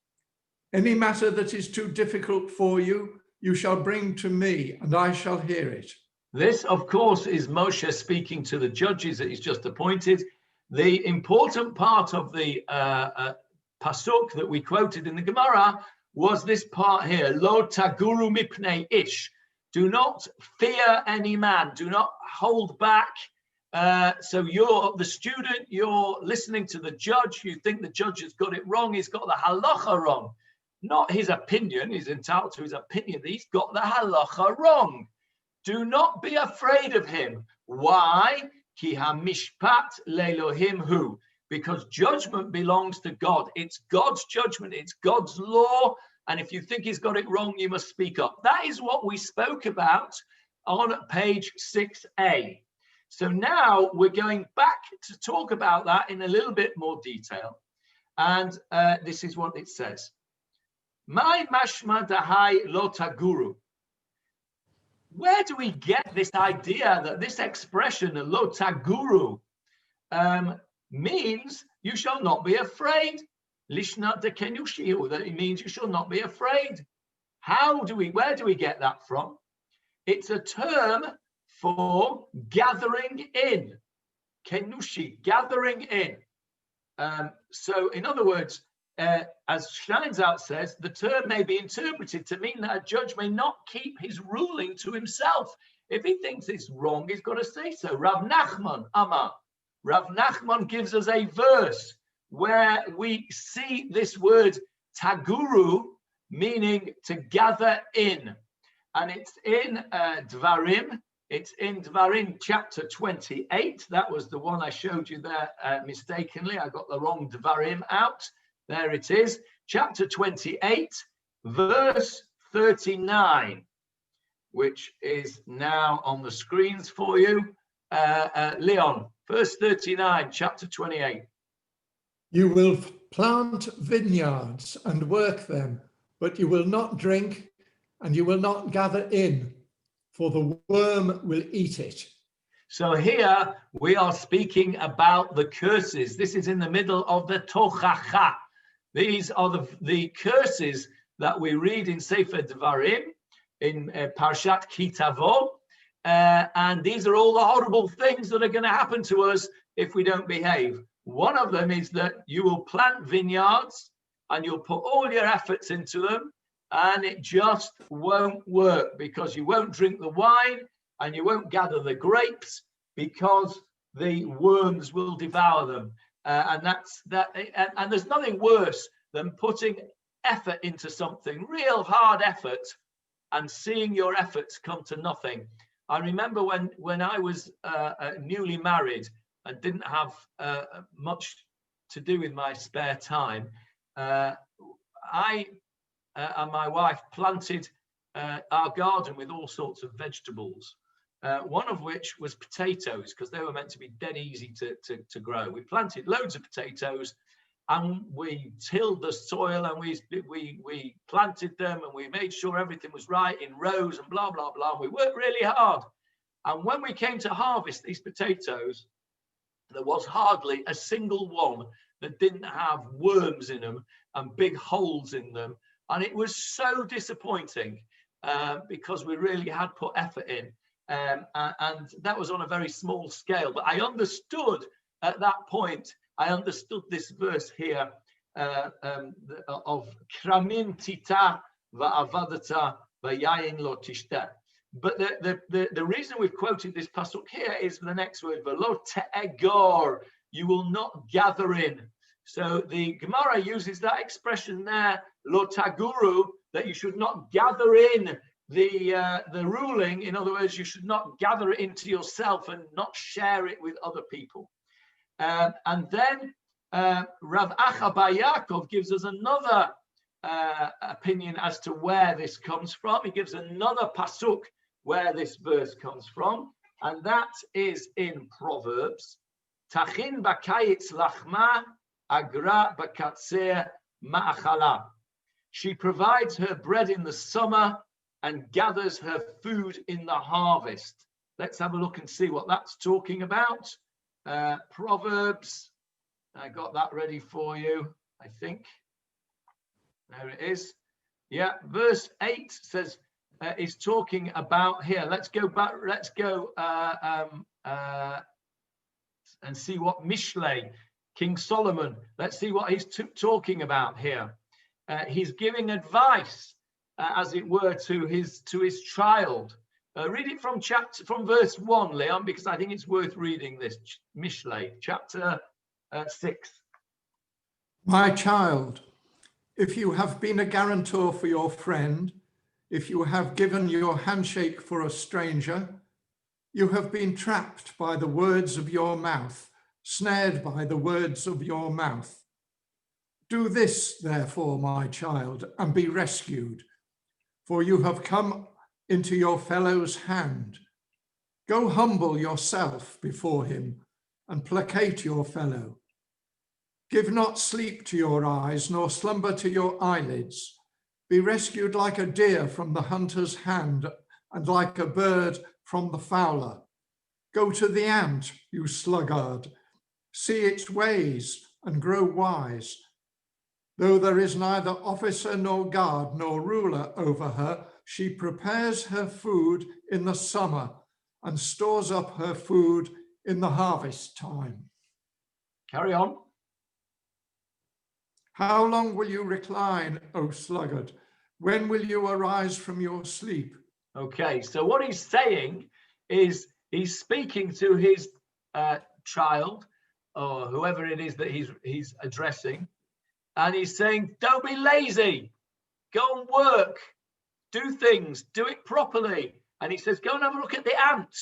Any matter that is too difficult for you, you shall bring to me, and I shall hear it. This, of course, is Moshe speaking to the judges that he's just appointed. The important part of the pasuk that we quoted in the Gemara was this part here, Lo taguru mipnei ish. Do not fear any man. Do not hold back. So you're the student, you're listening to the judge, you think the judge has got it wrong, he's got the halacha wrong. Not his opinion, he's entitled to his opinion, he's got the halacha wrong. Do not be afraid of him. Why? Ki hamishpat le'elohim hu. Because judgment belongs to God. It's God's judgment, it's God's law. And if you think he's got it wrong, you must speak up. That is what we spoke about on page 6a. So now we're going back to talk about that in a little bit more detail. And this is what it says. My mashma dahai lo taguru. where do we get this idea that this expression, lo taguru, means you shall not be afraid? Lishna de kenushiu, that it means you shall not be afraid. Where do we get that from? It's a term for gathering in. Kenushi, gathering in. So in other words, as Steinsaltz says, the term may be interpreted to mean that a judge may not keep his ruling to himself. If he thinks it's wrong, he's got to say so. Rav Nachman Amar. Rav Nachman gives us a verse where we see this word taguru, meaning to gather in. And it's in Dvarim. It's in Dvarim chapter 28. That was the one I showed you there mistakenly. I got the wrong Dvarim out. There it is. Chapter 28, verse 39, which is now on the screens for you. Leon, verse 39, chapter 28. You will plant vineyards and work them, but you will not drink and you will not gather in, for the worm will eat it. So here we are speaking about the curses. This is in the middle of the Tochacha. These are the curses that we read in Sefer Devarim, in Parshat Kitavo. And these are all the horrible things that are going to happen to us if we don't behave. One of them is that you will plant vineyards and you'll put all your efforts into them, and it just won't work because you won't drink the wine and you won't gather the grapes because the worms will devour them. And there's nothing worse than putting effort into something, real hard effort, and seeing your efforts come to nothing. I remember when I was newly married and didn't have much to do with my spare time, I and my wife planted our garden with all sorts of vegetables, one of which was potatoes, because they were meant to be dead easy to grow. We planted loads of potatoes and we tilled the soil and we planted them and we made sure everything was right in rows and blah, blah, blah. We worked really hard. And when we came to harvest these potatoes, there was hardly a single one that didn't have worms in them and big holes in them. And it was so disappointing because we really had put effort in. And that was on a very small scale. But I understood at that point, I understood this verse here of Kramin tita va'avadata va'yayin lo tishta. But the reason we've quoted this pasuk here is the next word, v'lo te'egor, you will not gather in. So the gemarah uses that expression there, lo taguru, that you should not gather in the ruling. In other words, you should not gather it into yourself and not share it with other people. And then Rav Acha Bar Yaakov gives us another opinion as to where this comes from. He gives another pasuk where this verse comes from, and that is in Proverbs. Tachin bakayitz lachma, agra bakatzer ma'achala. She provides her bread in the summer and gathers her food in the harvest. Let's have a look and see what that's talking about. Proverbs, I got that ready for you, I think. There it is. Yeah, verse 8 says, is talking about here. Let's go back, let's go and see what Mishlei, King Solomon, let's see what he's talking about here. He's giving advice, as it were, to his child. Read it from verse 1, Leon, because I think it's worth reading this. Mishlei, chapter 6. My child, if you have been a guarantor for your friend, if you have given your handshake for a stranger, you have been trapped by the words of your mouth, snared by the words of your mouth. Do this, therefore, my child, and be rescued, for you have come into your fellow's hand. Go humble yourself before him and placate your fellow. Give not sleep to your eyes, nor slumber to your eyelids. Be rescued like a deer from the hunter's hand and like a bird from the fowler. Go to the ant, you sluggard, see its ways and grow wise. Though there is neither officer nor guard nor ruler over her, she prepares her food in the summer and stores up her food in the harvest time. Carry on. How long will you recline, O sluggard? When will you arise from your sleep? Okay, so what he's saying is he's speaking to his child, or whoever it is that he's addressing, and he's saying, don't be lazy, go and work, do things, do it properly. And he says, go and have a look at the ant.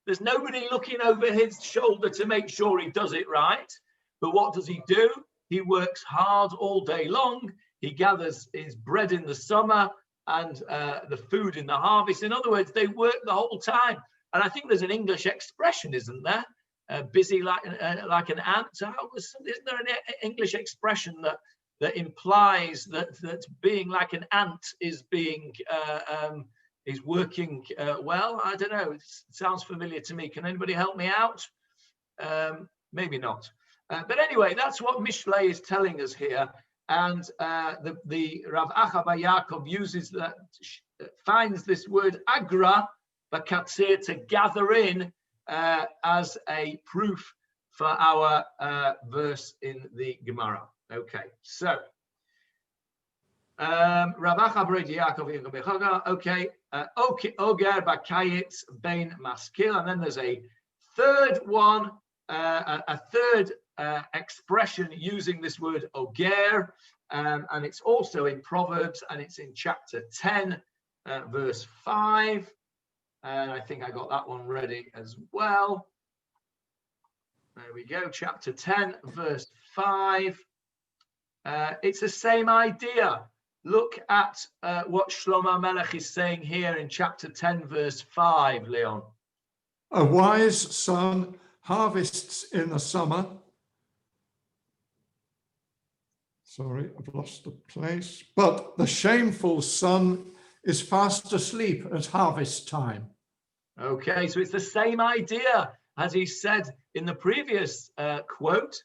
There's nobody looking over his shoulder to make sure he does it right. But what does he do? He works hard all day long. He gathers his bread in the summer and the food in the harvest. In other words, they work the whole time. And I think there's an English expression, isn't there? Busy like an ant. Isn't there an English expression that implies that being like an ant is being is working well? I don't know. It sounds familiar to me. Can anybody help me out? Maybe not. But anyway, that's what Mishlei is telling us here. And the Rav Acha bar Yaakov uses that, finds this word agra, bakatzir, to gather in as a proof for our verse in the Gemara. Okay, so Rav Acha bar Yaakov, okay, oger bakayit bein maskil, and then there's a third one, a third expression using this word oger, and it's also in Proverbs, and it's in chapter 10, verse 5. And I think I got that one ready as well. There we go, chapter 10, verse 5. It's the same idea. Look at what Shlomo Melech is saying here in chapter 10, verse 5, Leon. A wise son harvests in the summer. Sorry, I've lost the place. But the shameful son is fast asleep at harvest time. Okay, so it's the same idea as he said in the previous quote,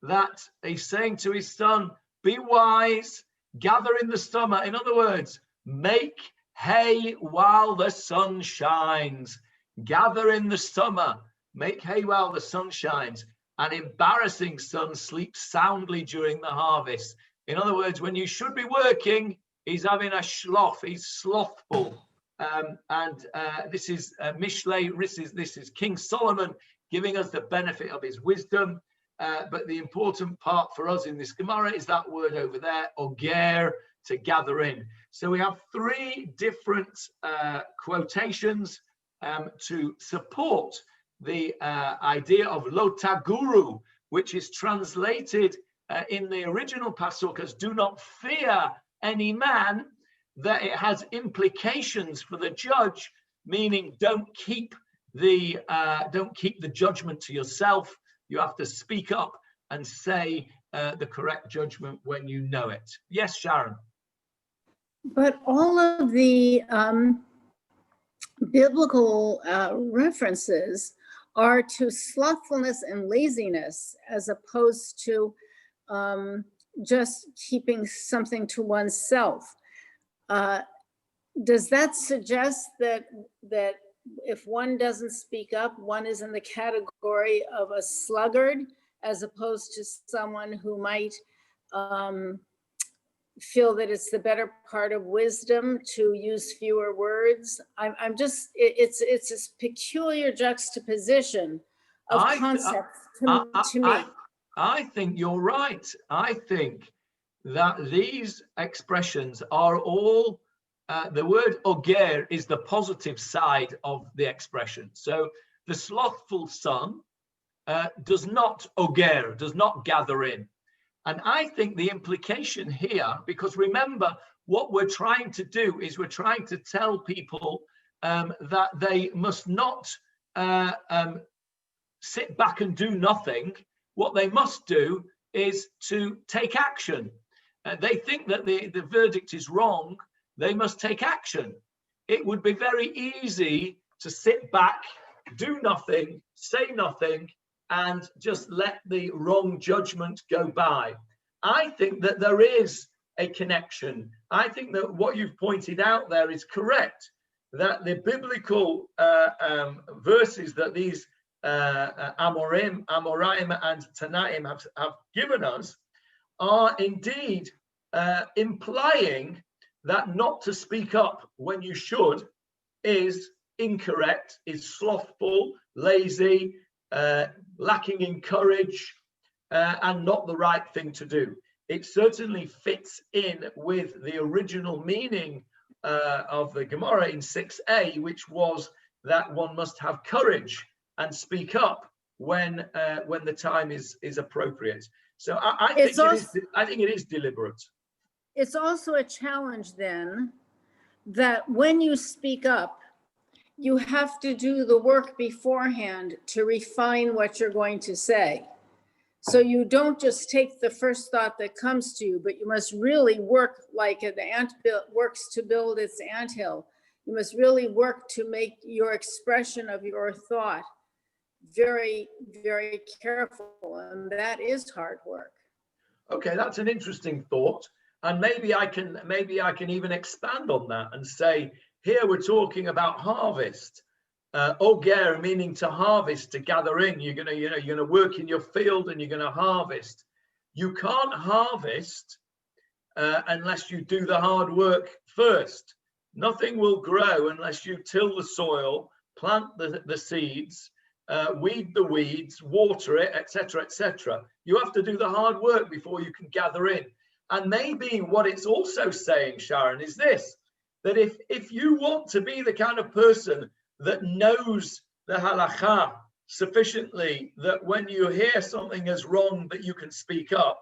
that he's saying to his son, be wise, gather in the summer. In other words, make hay while the sun shines. Gather in the summer, make hay while the sun shines. An embarrassing son sleeps soundly during the harvest. In other words, when you should be working, he's having a schloff, he's slothful. This is Mishlei, this is King Solomon giving us the benefit of his wisdom. But the important part for us in this Gemara is that word over there, oger, to gather in. So we have three different quotations to support the idea of lotaguru, which is translated in the original pasuk as do not fear any man, that it has implications for the judge, meaning don't keep the judgment to yourself. You have to speak up and say the correct judgment when you know it. Yes, Sharon. But all of the biblical references are to slothfulness and laziness, as opposed to just keeping something to oneself. Does that suggest that if one doesn't speak up, one is in the category of a sluggard, as opposed to someone who might feel that it's the better part of wisdom to use fewer words? I'm just, it's this peculiar juxtaposition of concepts to me. I think you're right. I think that these expressions are all, the word oger is the positive side of the expression. So the slothful son does not oger, does not gather in. And I think the implication here, because remember, what we're trying to do is we're trying to tell people that they must not sit back and do nothing. What they must do is to take action. They think that the verdict is wrong. They must take action. it would be very easy to sit back, do nothing, say nothing, and just let the wrong judgment go by. I think that there is a connection. I think that what you've pointed out there is correct, that the biblical verses that these Amoraim and Tanaim have given us are indeed implying that not to speak up when you should is incorrect, is slothful, lazy, lacking in courage, and not the right thing to do. It certainly fits in with the original meaning of the gemarah in 6a, which was that one must have courage and speak up when the time is appropriate. So I think it is deliberate. It's also a challenge then that when you speak up, you have to do the work beforehand to refine what you're going to say. So you don't just take the first thought that comes to you, but you must really work like an ant works to build its anthill. You must really work to make your expression of your thought very, very careful. And that is hard work. Okay, that's an interesting thought. And maybe I can even expand on that and say, here we're talking about harvest. Oger, meaning to harvest, to gather in. You're gonna work in your field and you're gonna harvest. You can't harvest unless you do the hard work first. Nothing will grow unless you till the soil, plant the seeds, weed the weeds, water it, etc., etc. You have to do the hard work before you can gather in. And maybe what it's also saying, Sharon, is this, that if you want to be the kind of person that knows the halakha sufficiently that when you hear something is wrong that you can speak up,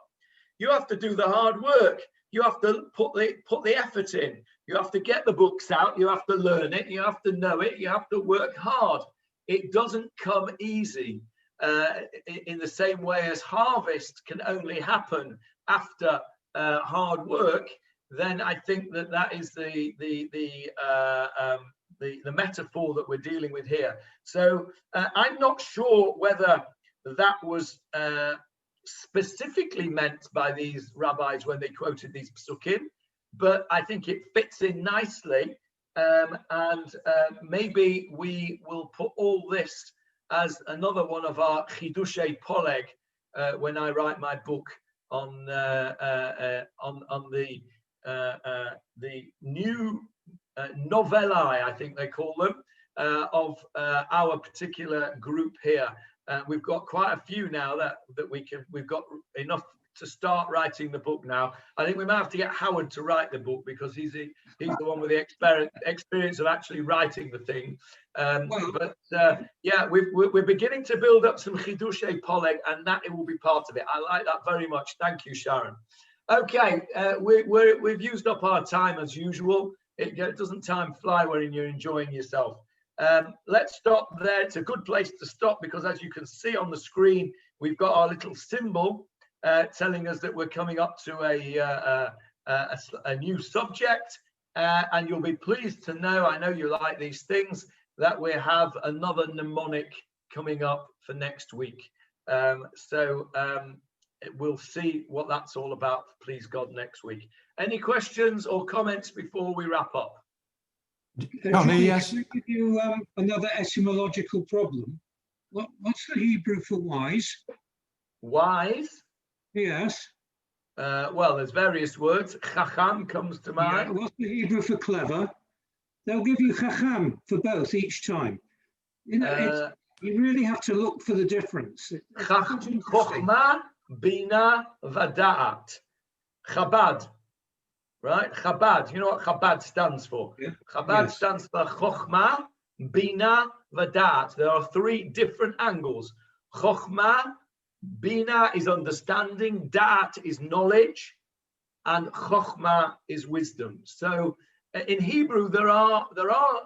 you have to do the hard work. You have to put the effort in. You have to get the books out. You have to learn it. You have to know it. You have to work hard. It doesn't come easy in the same way as harvest can only happen after hard work. Then I think that is the metaphor that we're dealing with here. So I'm not sure whether that was specifically meant by these rabbis when they quoted these psukim, but I think it fits in nicely. And maybe we will put all this as another one of our chidushei poleg when I write my book on the new novellae, I think they call them, of our particular group here. We've got quite a few now that we've got enough to start writing the book now. I think we might have to get Howard to write the book because he's the one with the experience of actually writing the thing. Yeah, we're beginning to build up some chidushei poleg, and that it will be part of it. I like that very much. Thank you, Sharon. Okay, we've used up our time as usual. Doesn't time fly when you're enjoying yourself? Let's stop there. It's a good place to stop because, as you can see on the screen, we've got our little symbol telling us that we're coming up to a new subject, and you'll be pleased to know, I know you like these things, that we have another mnemonic coming up for next week. We'll see what that's all about, please God, next week. Any questions or comments before we wrap up? Johnny, yes. Can I give you another etymological problem? What's the Hebrew for wise? Wise? Yes. Well, there's various words. Chacham comes to mind. Yeah, what's the Hebrew for clever? They'll give you chacham for both each time. You know, you really have to look for the difference. Chochma, bina, vada'at. Chabad, right? Chabad. You know what Chabad stands for? Yeah. Chabad stands for Chochma, bina, vada'at. There are three different angles. Chochma, bina is understanding, da'at is knowledge, and chochma is wisdom. So in Hebrew, there are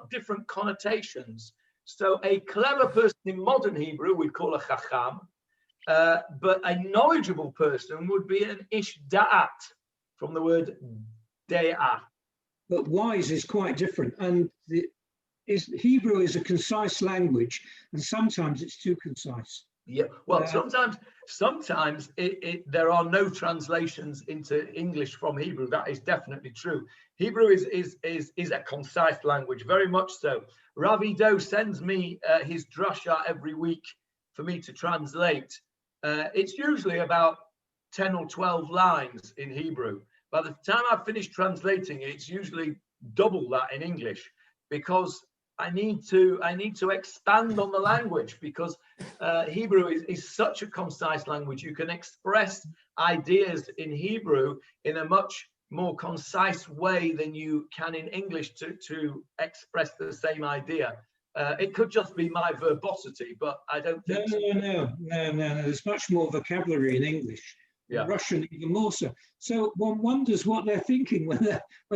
different connotations. So a clever person in modern Hebrew we'd call a chacham, but a knowledgeable person would be an ish da'at, from the word de'ah. but wise is quite different. And Hebrew is a concise language, and sometimes it's too concise. Yeah, well, sometimes there are no translations into English from Hebrew. That is definitely true. Hebrew is a concise language, very much so. Ravi Doe sends me his drasha every week for me to translate. It's usually about 10 or 12 lines in Hebrew. By the time I've finished translating it, it's usually double that in English, because I need to expand on the language, because Hebrew is such a concise language. You can express ideas in Hebrew in a much more concise way than you can in English to express the same idea. It could just be my verbosity, but I don't think No. There's much more vocabulary in English. Yeah. In Russian even more so. So one wonders what they're thinking when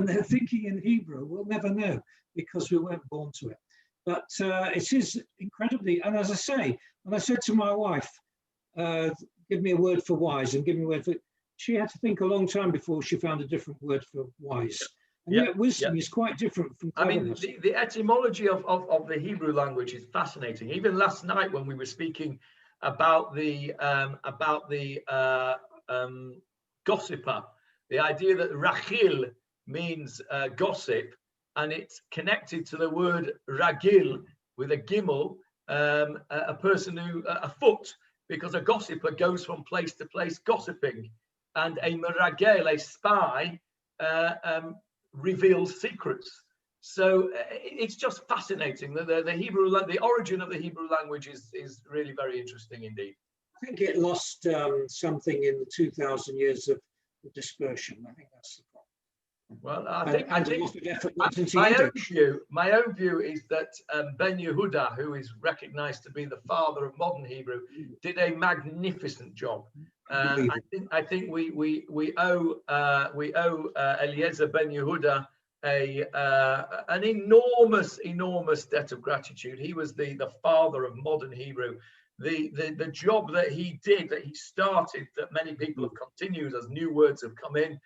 they're thinking in Hebrew. We'll never know, because we weren't born to it. But it is incredibly, and as I say, when I said to my wife, give me a word for wise and give me a word for, she had to think a long time before she found a different word for wise. And yet wisdom is quite different from cleverness. I mean, the etymology of the Hebrew language is fascinating. Even last night when we were speaking about the gossiper, the idea that Rachil means gossip, and it's connected to the word ragil with a gimel, a person who, a foot, because a gossiper goes from place to place gossiping, and a meragel, a spy, reveals secrets. So it's just fascinating that the Hebrew, the origin of the Hebrew language is really very interesting indeed. I think it lost something in the 2,000 years of the dispersion. I think that's the problem. Well, I think my own view is that Ben Yehuda, who is recognized to be the father of modern Hebrew, did a magnificent job. I think we owe Eliezer Ben Yehuda an enormous debt of gratitude. He was the father of modern Hebrew. The job that he did, that he started, that many people have continued as new words have come in.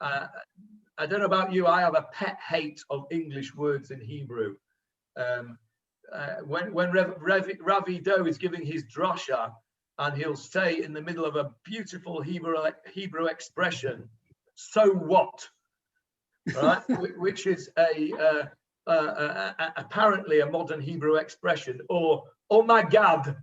I don't know about you, I have a pet hate of English words in Hebrew. When Ravi Doe is giving his drasha, and he'll say in the middle of a beautiful Hebrew expression, "So what?" Right, which is apparently a modern Hebrew expression, or "Oh my God,"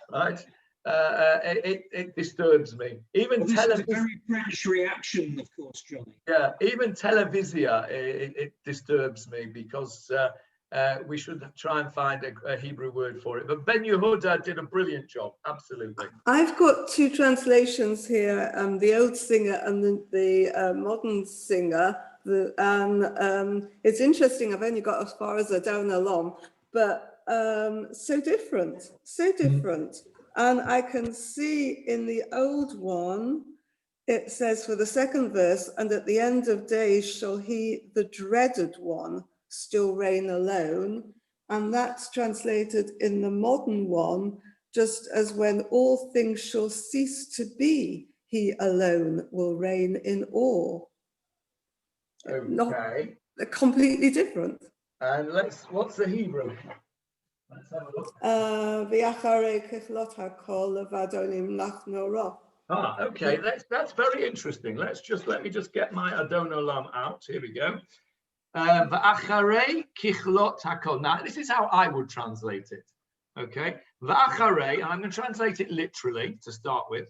right? It disturbs me. Even this is a very British reaction, of course, Johnny. Yeah, even televisia, it disturbs me, because we should try and find a Hebrew word for it. But Ben Yehuda did a brilliant job, absolutely. I've got two translations here, the old singer and the modern singer. It's interesting, I've only got as far as Adon Olam, but so different. And I can see in the old one, it says for the second verse, and at the end of days shall he, the dreaded one, still reign alone. And that's translated in the modern one, just as when all things shall cease to be, he alone will reign in awe. Okay. They're completely different. And what's the Hebrew? Let's have a look. Okay, that's very interesting. Let me just get my Adon Olam out. Here we go. V'acharei kichlot hakol. Now, this is how I would translate it. Okay, v'acharei, and I'm going to translate it literally to start with.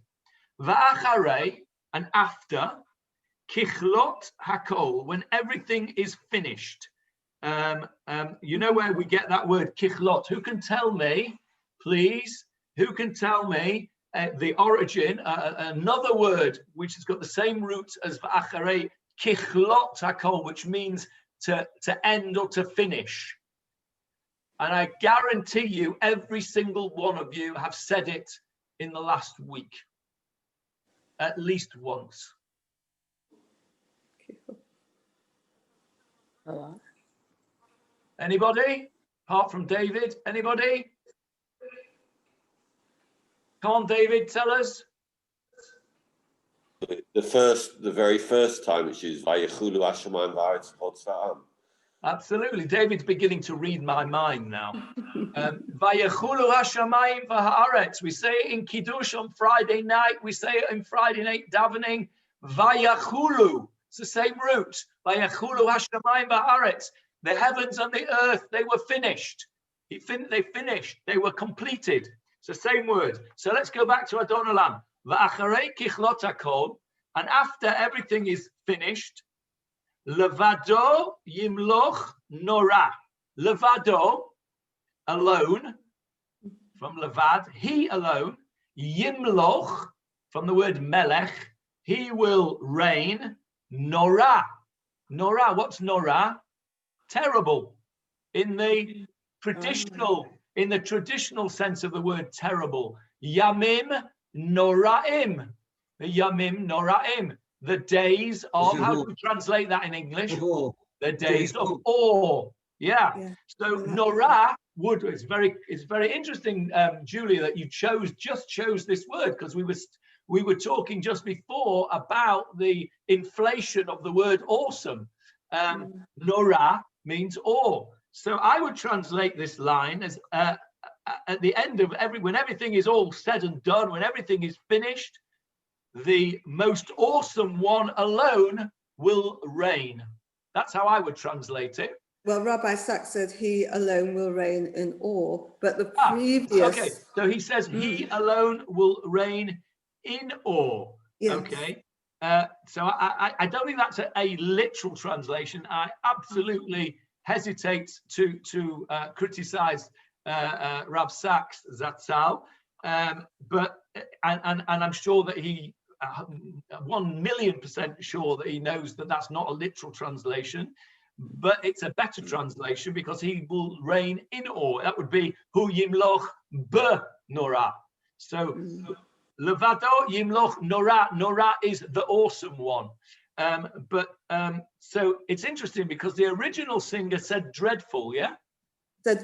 V'acharei, and after, kichlot hakol, when everything is finished. You know where we get that word kichlot? Who can tell me, please? Who can tell me the origin? Another word which has got the same roots as v'acharei, kichlot hakol, which means to end or to finish. And I guarantee you, every single one of you have said it in the last week, at least once. Anybody? Apart from David, anybody? Come on, David, tell us. The very first time it's used, Vayechulu Hashemayim v'Haaretz v'chod tzva'am. Absolutely. David's beginning to read my mind now. Vayechulu hashamayim v'haaretz. We say it in Kiddush on Friday night. We say it in Friday night davening. Vayechulu. It's the same root. Vayechulu hashamayim v'haaretz. The heavens and the earth, they were finished. They finished. They were completed. It's the same word. So let's go back to Adon Olam. V'acharei kichlot hakol. And after everything is finished, Levado yimloch nora. Levado, alone, from levad, he alone. Yimloch, from the word melech, he will reign. Nora. Nora, what's nora? Terrible. In the traditional sense of the word terrible. Yamim noraim. The Yamim Noraim, the days of, how do we translate that in English? The days of awe. Yeah. So Nora would, it's very interesting, Julia, that you just chose this word, because we were talking just before about the inflation of the word awesome. Nora means awe. So I would translate this line as at the end of when everything is all said and done, when everything is finished, the most awesome one alone will reign. That's how I would translate it. Well, Rabbi Sachs said he alone will reign in awe, but the previous... Okay, so he says he alone will reign in awe. Yes. Okay, so I don't think that's a literal translation. I absolutely hesitate to criticize Rav Sachs Zatzal, but I'm sure that he 1,000,000% sure that he knows that that's not a literal translation, but it's a better translation, because he will reign in awe. That would be hu yimloch be nora. So levado yimloch nora. Nora is the awesome one. So it's interesting because the original singer said dreadful, yeah? The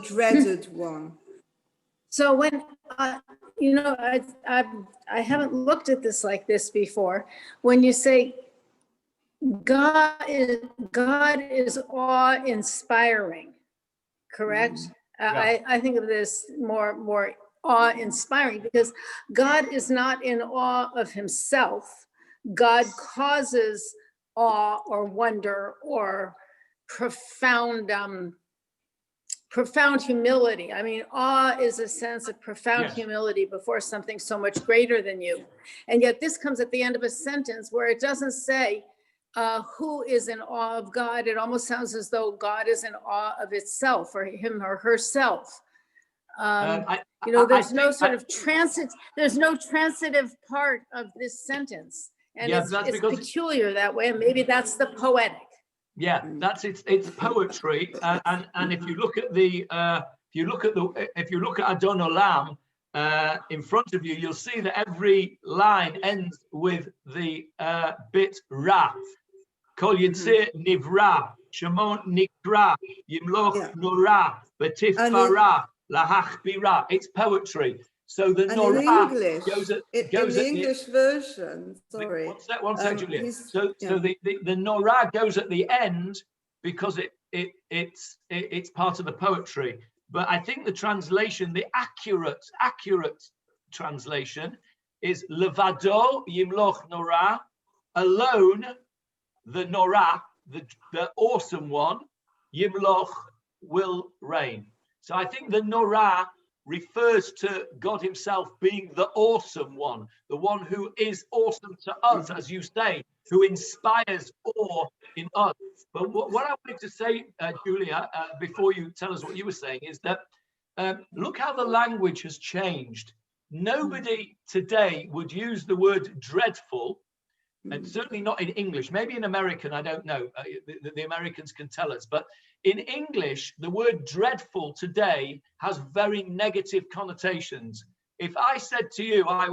dreaded one. So when, I haven't looked at this like this before. When you say God is awe-inspiring, correct? Yeah. I think of this more awe-inspiring, because God is not in awe of himself. God causes awe or wonder or profound humility. I mean, awe is a sense of profound humility before something so much greater than you. And yet this comes at the end of a sentence where it doesn't say who is in awe of God. It almost sounds as though God is in awe of itself, or him or herself. There's no transitive part of this sentence. And it's peculiar that way. And maybe that's the poetic. Yeah, that's it's poetry, and if you look at Adon Olam in front of you, you'll see that every line ends with the bit ra. Kol yitzir nivra, shemon nikra, yimloch nora, betifara, lahachbira. It's poetry. So the Nora goes at the English version. Sorry. One sec, Julia. So the Nora goes at the end because it's part of the poetry. But I think the translation, the accurate translation, is Levado Yimloch Nora, alone the Nora, the awesome one, Yimloch will reign. So I think the Nora refers to God himself being the awesome one, the one who is awesome to us, as you say, who inspires awe in us. But what I wanted to say, Julia, before you tell us what you were saying, is that look how the language has changed. Nobody today would use the word dreadful, and certainly not in English. Maybe in American, I don't know. The Americans can tell us. But in English, the word dreadful today has very negative connotations. If I said to you, I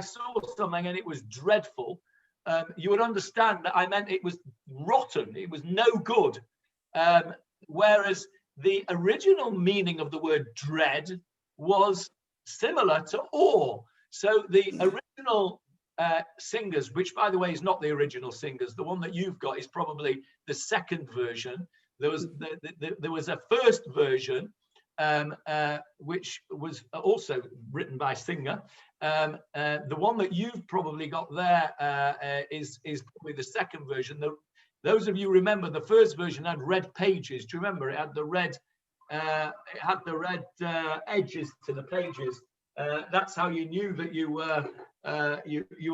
saw something and it was dreadful, you would understand that I meant it was rotten. It was no good. Whereas the original meaning of the word dread was similar to awe. So the original singers, which by the way is not the original singers. The one that you've got is probably the second version. There was a first version, which was also written by Singer. The one that you've probably got there is probably the second version. Those of you remember the first version had red pages. Do you remember? It had the red edges to the pages. That's how you knew that you were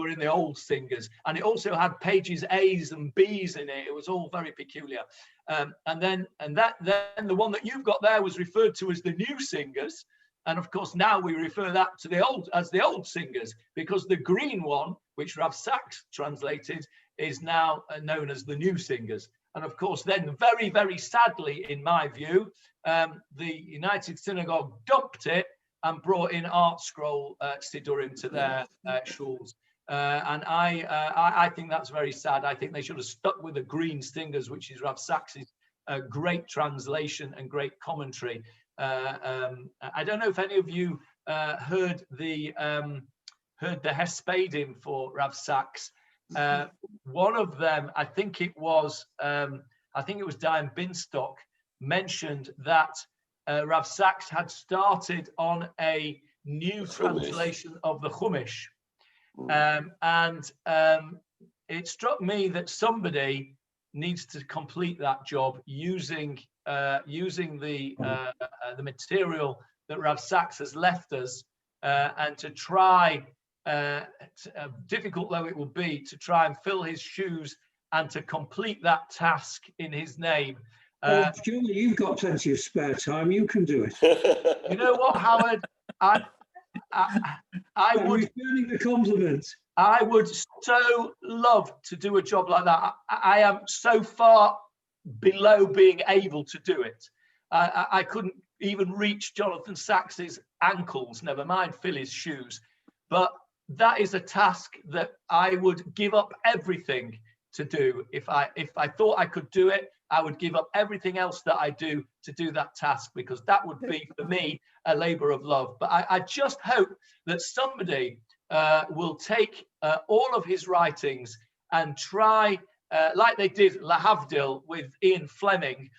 in the old Singers. And it also had pages A's and B's in it. It was all very peculiar. And then the one that you've got there was referred to as the new Singers. And of course, now we refer that to the old Singers, because the green one, which Rav Sachs translated, is now known as the new Singers. And of course, then very, very sadly, in my view, the United Synagogue dumped it and brought in Art Scroll Sidurim to their shuls. And I think that's very sad. I think they should have stuck with the green Singers, which is Rav Sachs's great translation and great commentary. I don't know if any of you heard the Hespedim for Rav Sachs. One of them, I think it was Diane Binstock, mentioned that Rav Sachs had started on a new translation of the Chumash, and it struck me that somebody needs to complete that job using the material that Rav Sachs has left us, and to try, difficult though it will be, to try and fill his shoes and to complete that task in his name. Julie, you've got plenty of spare time. You can do it. You know what, Howard? I would returning the compliment. I would so love to do a job like that. I am so far below being able to do it. I couldn't even reach Jonathan Sachs's ankles, never mind Philly's shoes. But that is a task that I would give up everything to do. If I thought I could do it, I would give up everything else that I do to do that task, because that would be for me a labor of love. But I just hope that somebody will take all of his writings and try, like they did Lahavdil with Ian Fleming,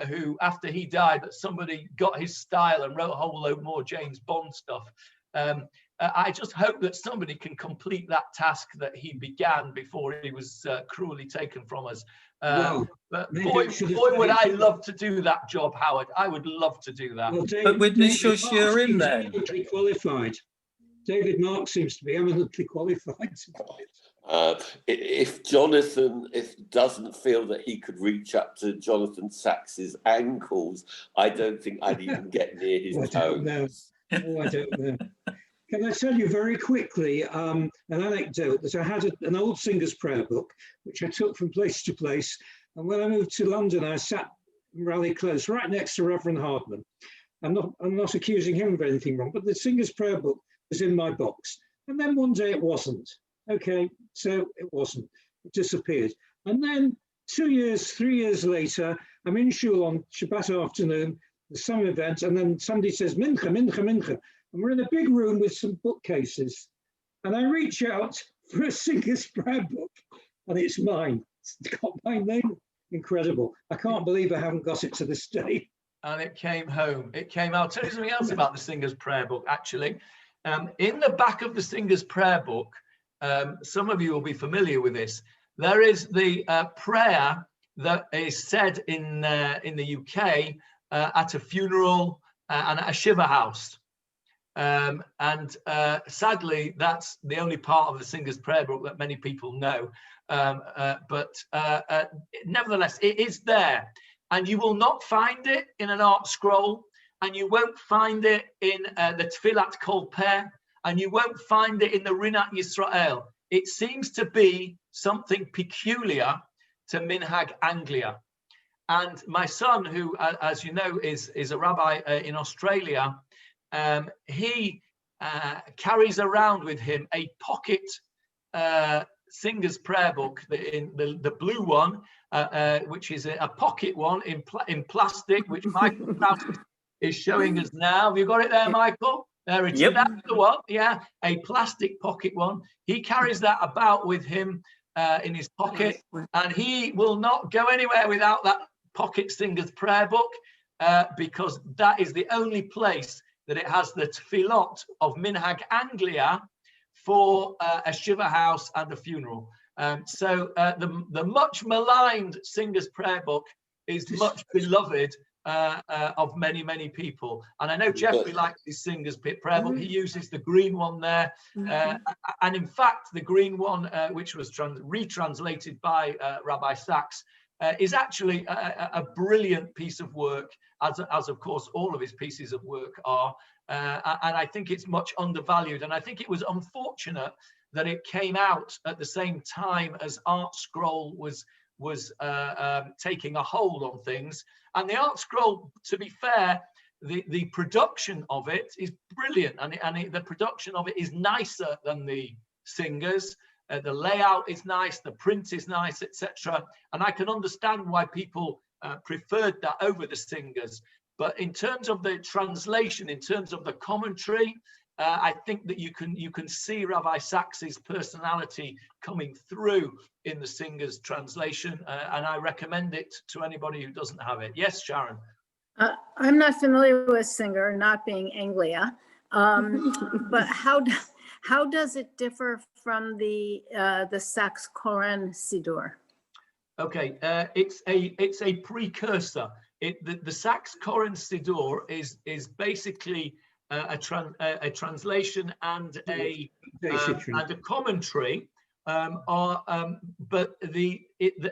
who after he died, that somebody got his style and wrote a whole load more James Bond stuff. I just hope that somebody can complete that task that he began before he was cruelly taken from us. But boy, would I love to do that job, Howard. I would love to do that. Well, But with the Shushir in there. Eminently qualified. David Mark seems to be eminently qualified to do it. If Jonathan doesn't feel that he could reach up to Jonathan Sachs's ankles, I don't think I'd even get near his toes. I don't know. Can I tell you very quickly an anecdote that I had an old Singer's prayer book, which I took from place to place. And when I moved to London, I sat really close, right next to Reverend Hardman. I'm not accusing him of anything wrong, but the Singer's prayer book was in my box. And then one day it wasn't. Okay, so it wasn't. It disappeared. And then 2 years, 3 years later, I'm in shul on Shabbat afternoon, there's some event, and then somebody says, Mincha, Mincha, Mincha. And we're in a big room with some bookcases. And I reach out for a Singer's prayer book, and it's mine. It's got my name. Incredible. I can't believe I haven't got it to this day. And it came home. It came out. I'll tell you something else about the Singer's prayer book, actually. In the back of the Singer's prayer book, some of you will be familiar with this. There is the prayer that is said in the UK at a funeral and at a shiva house. Sadly, that's the only part of the Singer's prayer book that many people know. But nevertheless, it is there. And you will not find it in an art scroll, and you won't find it in the Tfilat Kol Peh, and you won't find it in the Rinat Yisrael. It seems to be something peculiar to Minhag Anglia. And my son, who, as you know, is a rabbi in Australia, he carries around with him a pocket Singer's prayer book, the blue one, which is a pocket one in plastic, which Michael is showing us now. Have you got it there, Michael? There it is. Yep. That's the one. Yeah, a plastic pocket one. He carries that about with him in his pocket, and he will not go anywhere without that pocket singer's prayer book, because that is the only place that it has the tefillot of Minhag Anglia for a shiva house and a funeral. So the much maligned singer's prayer book is much beloved of many, many people. And I know Jeffrey likes his singer's prayer book. He uses the green one there. And in fact, the green one, which was retranslated by Rabbi Sachs, is actually a brilliant piece of work, as of course all of his pieces of work are. And I think it's much undervalued. And I think it was unfortunate that it came out at the same time as Art Scroll was taking a hold on things. And the Art Scroll, to be fair, the production of it is brilliant, and the production of it is nicer than the singers. The layout is nice, the print is nice, etc. And I can understand why people preferred that over the singers. But in terms of the translation, in terms of the commentary, I think that you can see Rabbi Sachs's personality coming through in the singer's translation, and I recommend it to anybody who doesn't have it. Yes, Sharon. I'm not familiar with Singer, not being Anglia, but how does it differ from the Sachs Koren Siddur? Okay, it's a precursor. The Sachs Koren Siddur is basically a translation and a commentary, but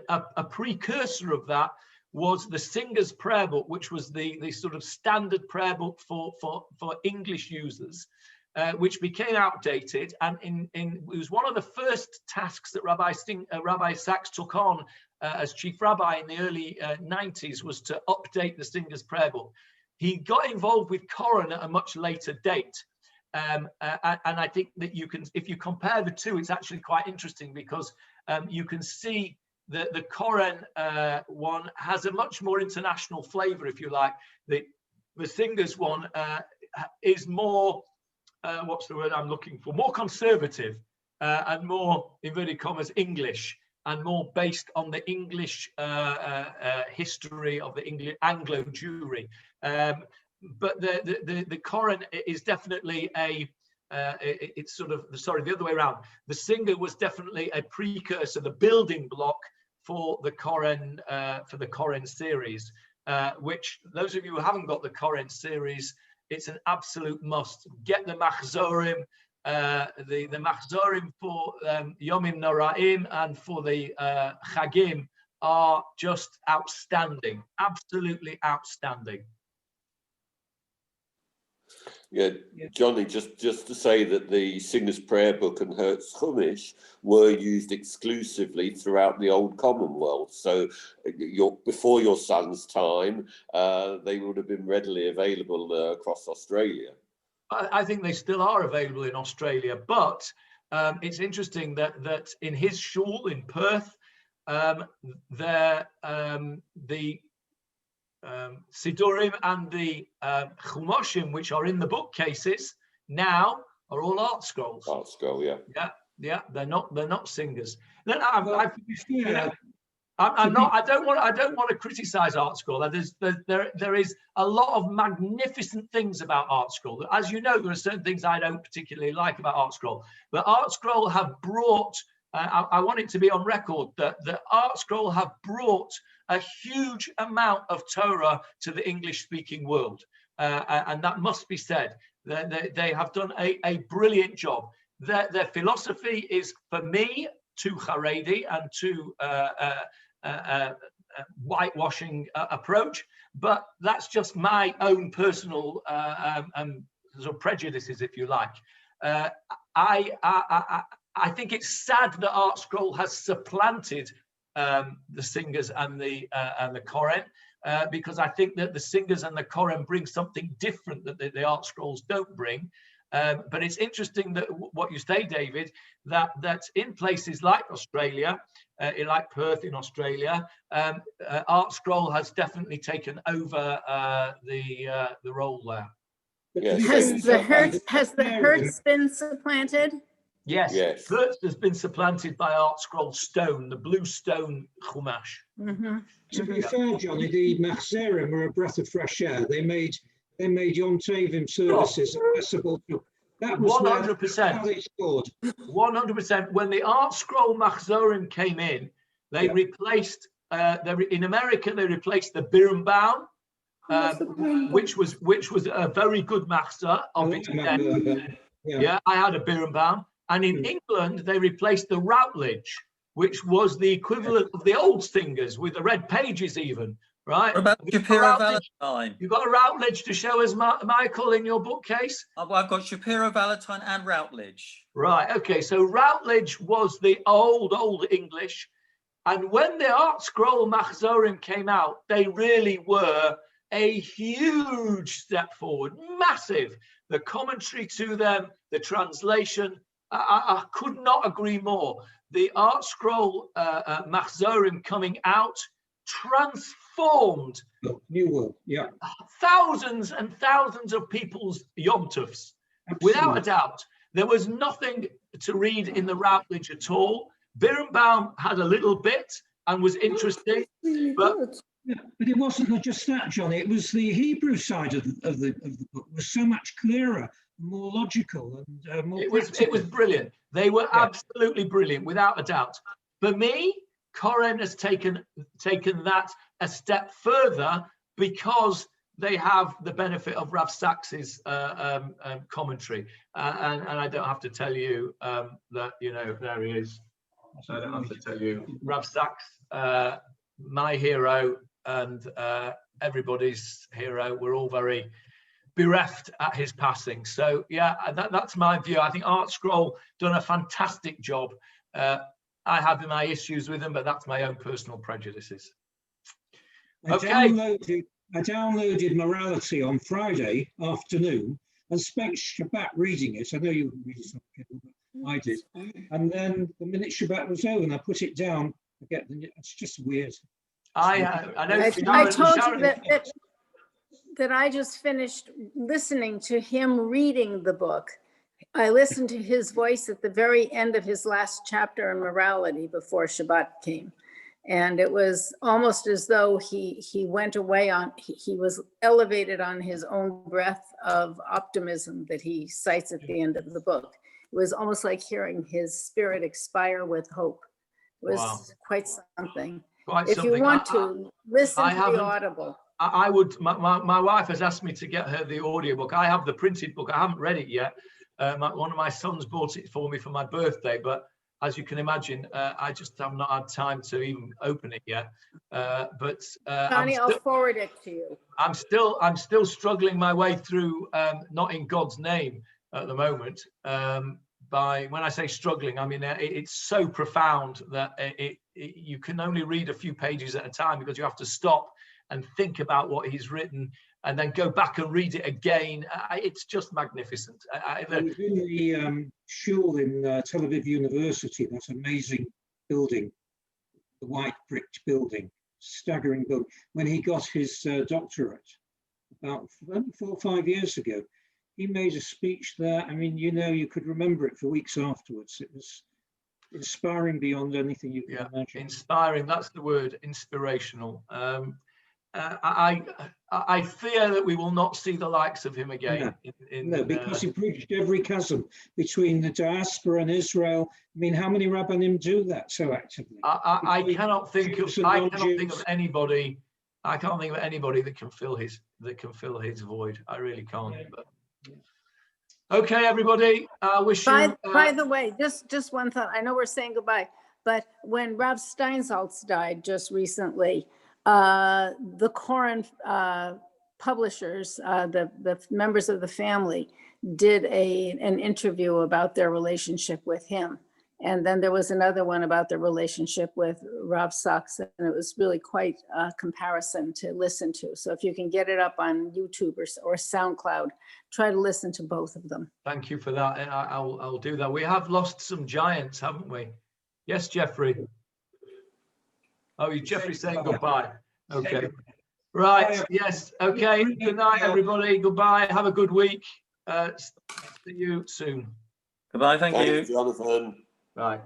a precursor of that was the Singer's Prayer Book, which was the sort of standard prayer book for English users, which became outdated. And it was one of the first tasks that Rabbi Sachs took on as chief rabbi in the early 90s, was to update the Singer's Prayer Book. He got involved with Koren at a much later date. And I think that if you compare the two, it's actually quite interesting, because you can see that the Koren one has a much more international flavor, if you like. The Singer's one is more, what's the word I'm looking for? More conservative and more, inverted commas, English, and more based on the English history of the Anglo Jewry. But the Koren is definitely it's sort of, sorry, the other way around. The Singer was definitely a precursor, the building block for the Koren series, which those of you who haven't got the Koren series, it's an absolute must. Get the Machzorim. The Machzorim for Yomim Noraim and for the Chagim are just outstanding, absolutely outstanding. Yeah, Johnny, just to say that the Singer's Prayer Book and Hertz Chumash were used exclusively throughout the Old Commonwealth. So before your son's time, they would have been readily available across Australia. I think they still are available in Australia, but it's interesting that in his shul in Perth, the Sidurim and the Chumoshim, which are in the bookcases now, are all art scrolls. Art scroll, yeah. Yeah, they're not singers. Then I don't want to criticize Art Scroll. There is a lot of magnificent things about Art Scroll. As you know, there are certain things I don't particularly like about Art Scroll. But Art Scroll have brought, I want it to be on record, that Art Scroll have brought a huge amount of Torah to the English-speaking world. And that must be said. They have done a brilliant job. Their philosophy is, for me, too Haredi and too whitewashing approach, but that's just my own personal sort of prejudices, if you like. I think it's sad that Art Scroll has supplanted the Singers and the Koren, because I think that the Singers and the Koren bring something different that the Art Scrolls don't bring. But it's interesting that what you say, David, that in places like Australia, like Perth in Australia, Art Scroll has definitely taken over the role there. But Yes. to be Has the fair, Hertz been supplanted? Yes, Yes. Hertz has been supplanted by Art Scroll Stone, the blue stone chumash. To be fair, Johnny, the Machzerim were a breath of fresh air. They made Yom Tovim services accessible to. That was 100%. how they scored. 100%. When the Art Scroll Machzorim came in, they replaced, in America, they replaced the Birnbaum, which was a very good Machzor of its day. Yeah, I had a Birnbaum. And in England, they replaced the Routledge, which was the equivalent of the old Stingers with the red pages even, right? What about Shapiro Valentine? You've got a Routledge to show us, Michael, in your bookcase? Well, I've got Shapiro Valentine and Routledge. Right, okay, so Routledge was the old English. And when the Art Scroll Machzorim came out, they really were a huge step forward, massive. The commentary to them, the translation, I could not agree more. The Art Scroll Machzorim coming out transformed New world, yeah. thousands and thousands of people's Yom Tovs, without a doubt. There was nothing to read in the Routledge at all. Birnbaum had a little bit and was interesting, but it wasn't just that, Johnny. It was the Hebrew side of the book was so much clearer, more logical, and more. It was brilliant. They were absolutely brilliant, without a doubt. For me, Koren has taken that a step further because they have the benefit of Rav Sachs's commentary, and I don't have to tell you that, you know, there he is. So I don't have to tell you, Rav Sachs, my hero and everybody's hero. We're all very bereft at his passing. So yeah, that's my view. I think Art Scroll done a fantastic job. I have my issues with them, but that's my own personal prejudices. I downloaded Morality on Friday afternoon and spent Shabbat reading it. I know you read it, but I did. And then the minute Shabbat was over and I put it down, it's just weird. I told you that I just finished listening to him reading the book. I listened to his voice at the very end of his last chapter in Morality before Shabbat came. And it was almost as though he went away on, he was elevated on his own breath of optimism that he cites at the end of the book. It was almost like hearing his spirit expire with hope. It was quite something. If you want to listen to the Audible. I would, my wife has asked me to get her the audiobook. I have the printed book. I haven't read it yet. One of my sons bought it for me for my birthday, but as you can imagine, I just have not had time to even open it yet. Connie, I'll forward it to you. I'm still struggling my way through Not in God's Name at the moment. When I say struggling, I mean it's so profound that you can only read a few pages at a time because you have to stop and think about what he's written and then go back and read it again. It's just magnificent. I was in the shul in Tel Aviv University, that amazing building, the white bricked building, staggering building. When he got his doctorate about 4 or 5 years ago, he made a speech there. I mean, you could remember it for weeks afterwards. It was inspiring beyond anything you can imagine. Inspiring, that's the word, inspirational. I fear that we will not see the likes of him again. No, because he bridged every chasm between the diaspora and Israel. I mean, how many rabbanim do that so actively? I cannot think of anybody. I can't think of anybody that can fill his void. I really can't. But. Okay, everybody. I wish you. By the way, just one thought. I know we're saying goodbye, but when Rav Steinsaltz died just recently, the Koren publishers, the members of the family, did an interview about their relationship with him. And then there was another one about their relationship with Rav Sachs, and it was really quite a comparison to listen to. So if you can get it up on YouTube or SoundCloud, try to listen to both of them. Thank you for that. I'll do that. We have lost some giants, haven't we? Yes, Jeffrey. Oh, Jeffrey's saying goodbye. Okay. Right, yes, okay. Good night, everybody. Goodbye. Have a good week. See you soon. Goodbye, thank you. Thanks, Jonathan. Bye.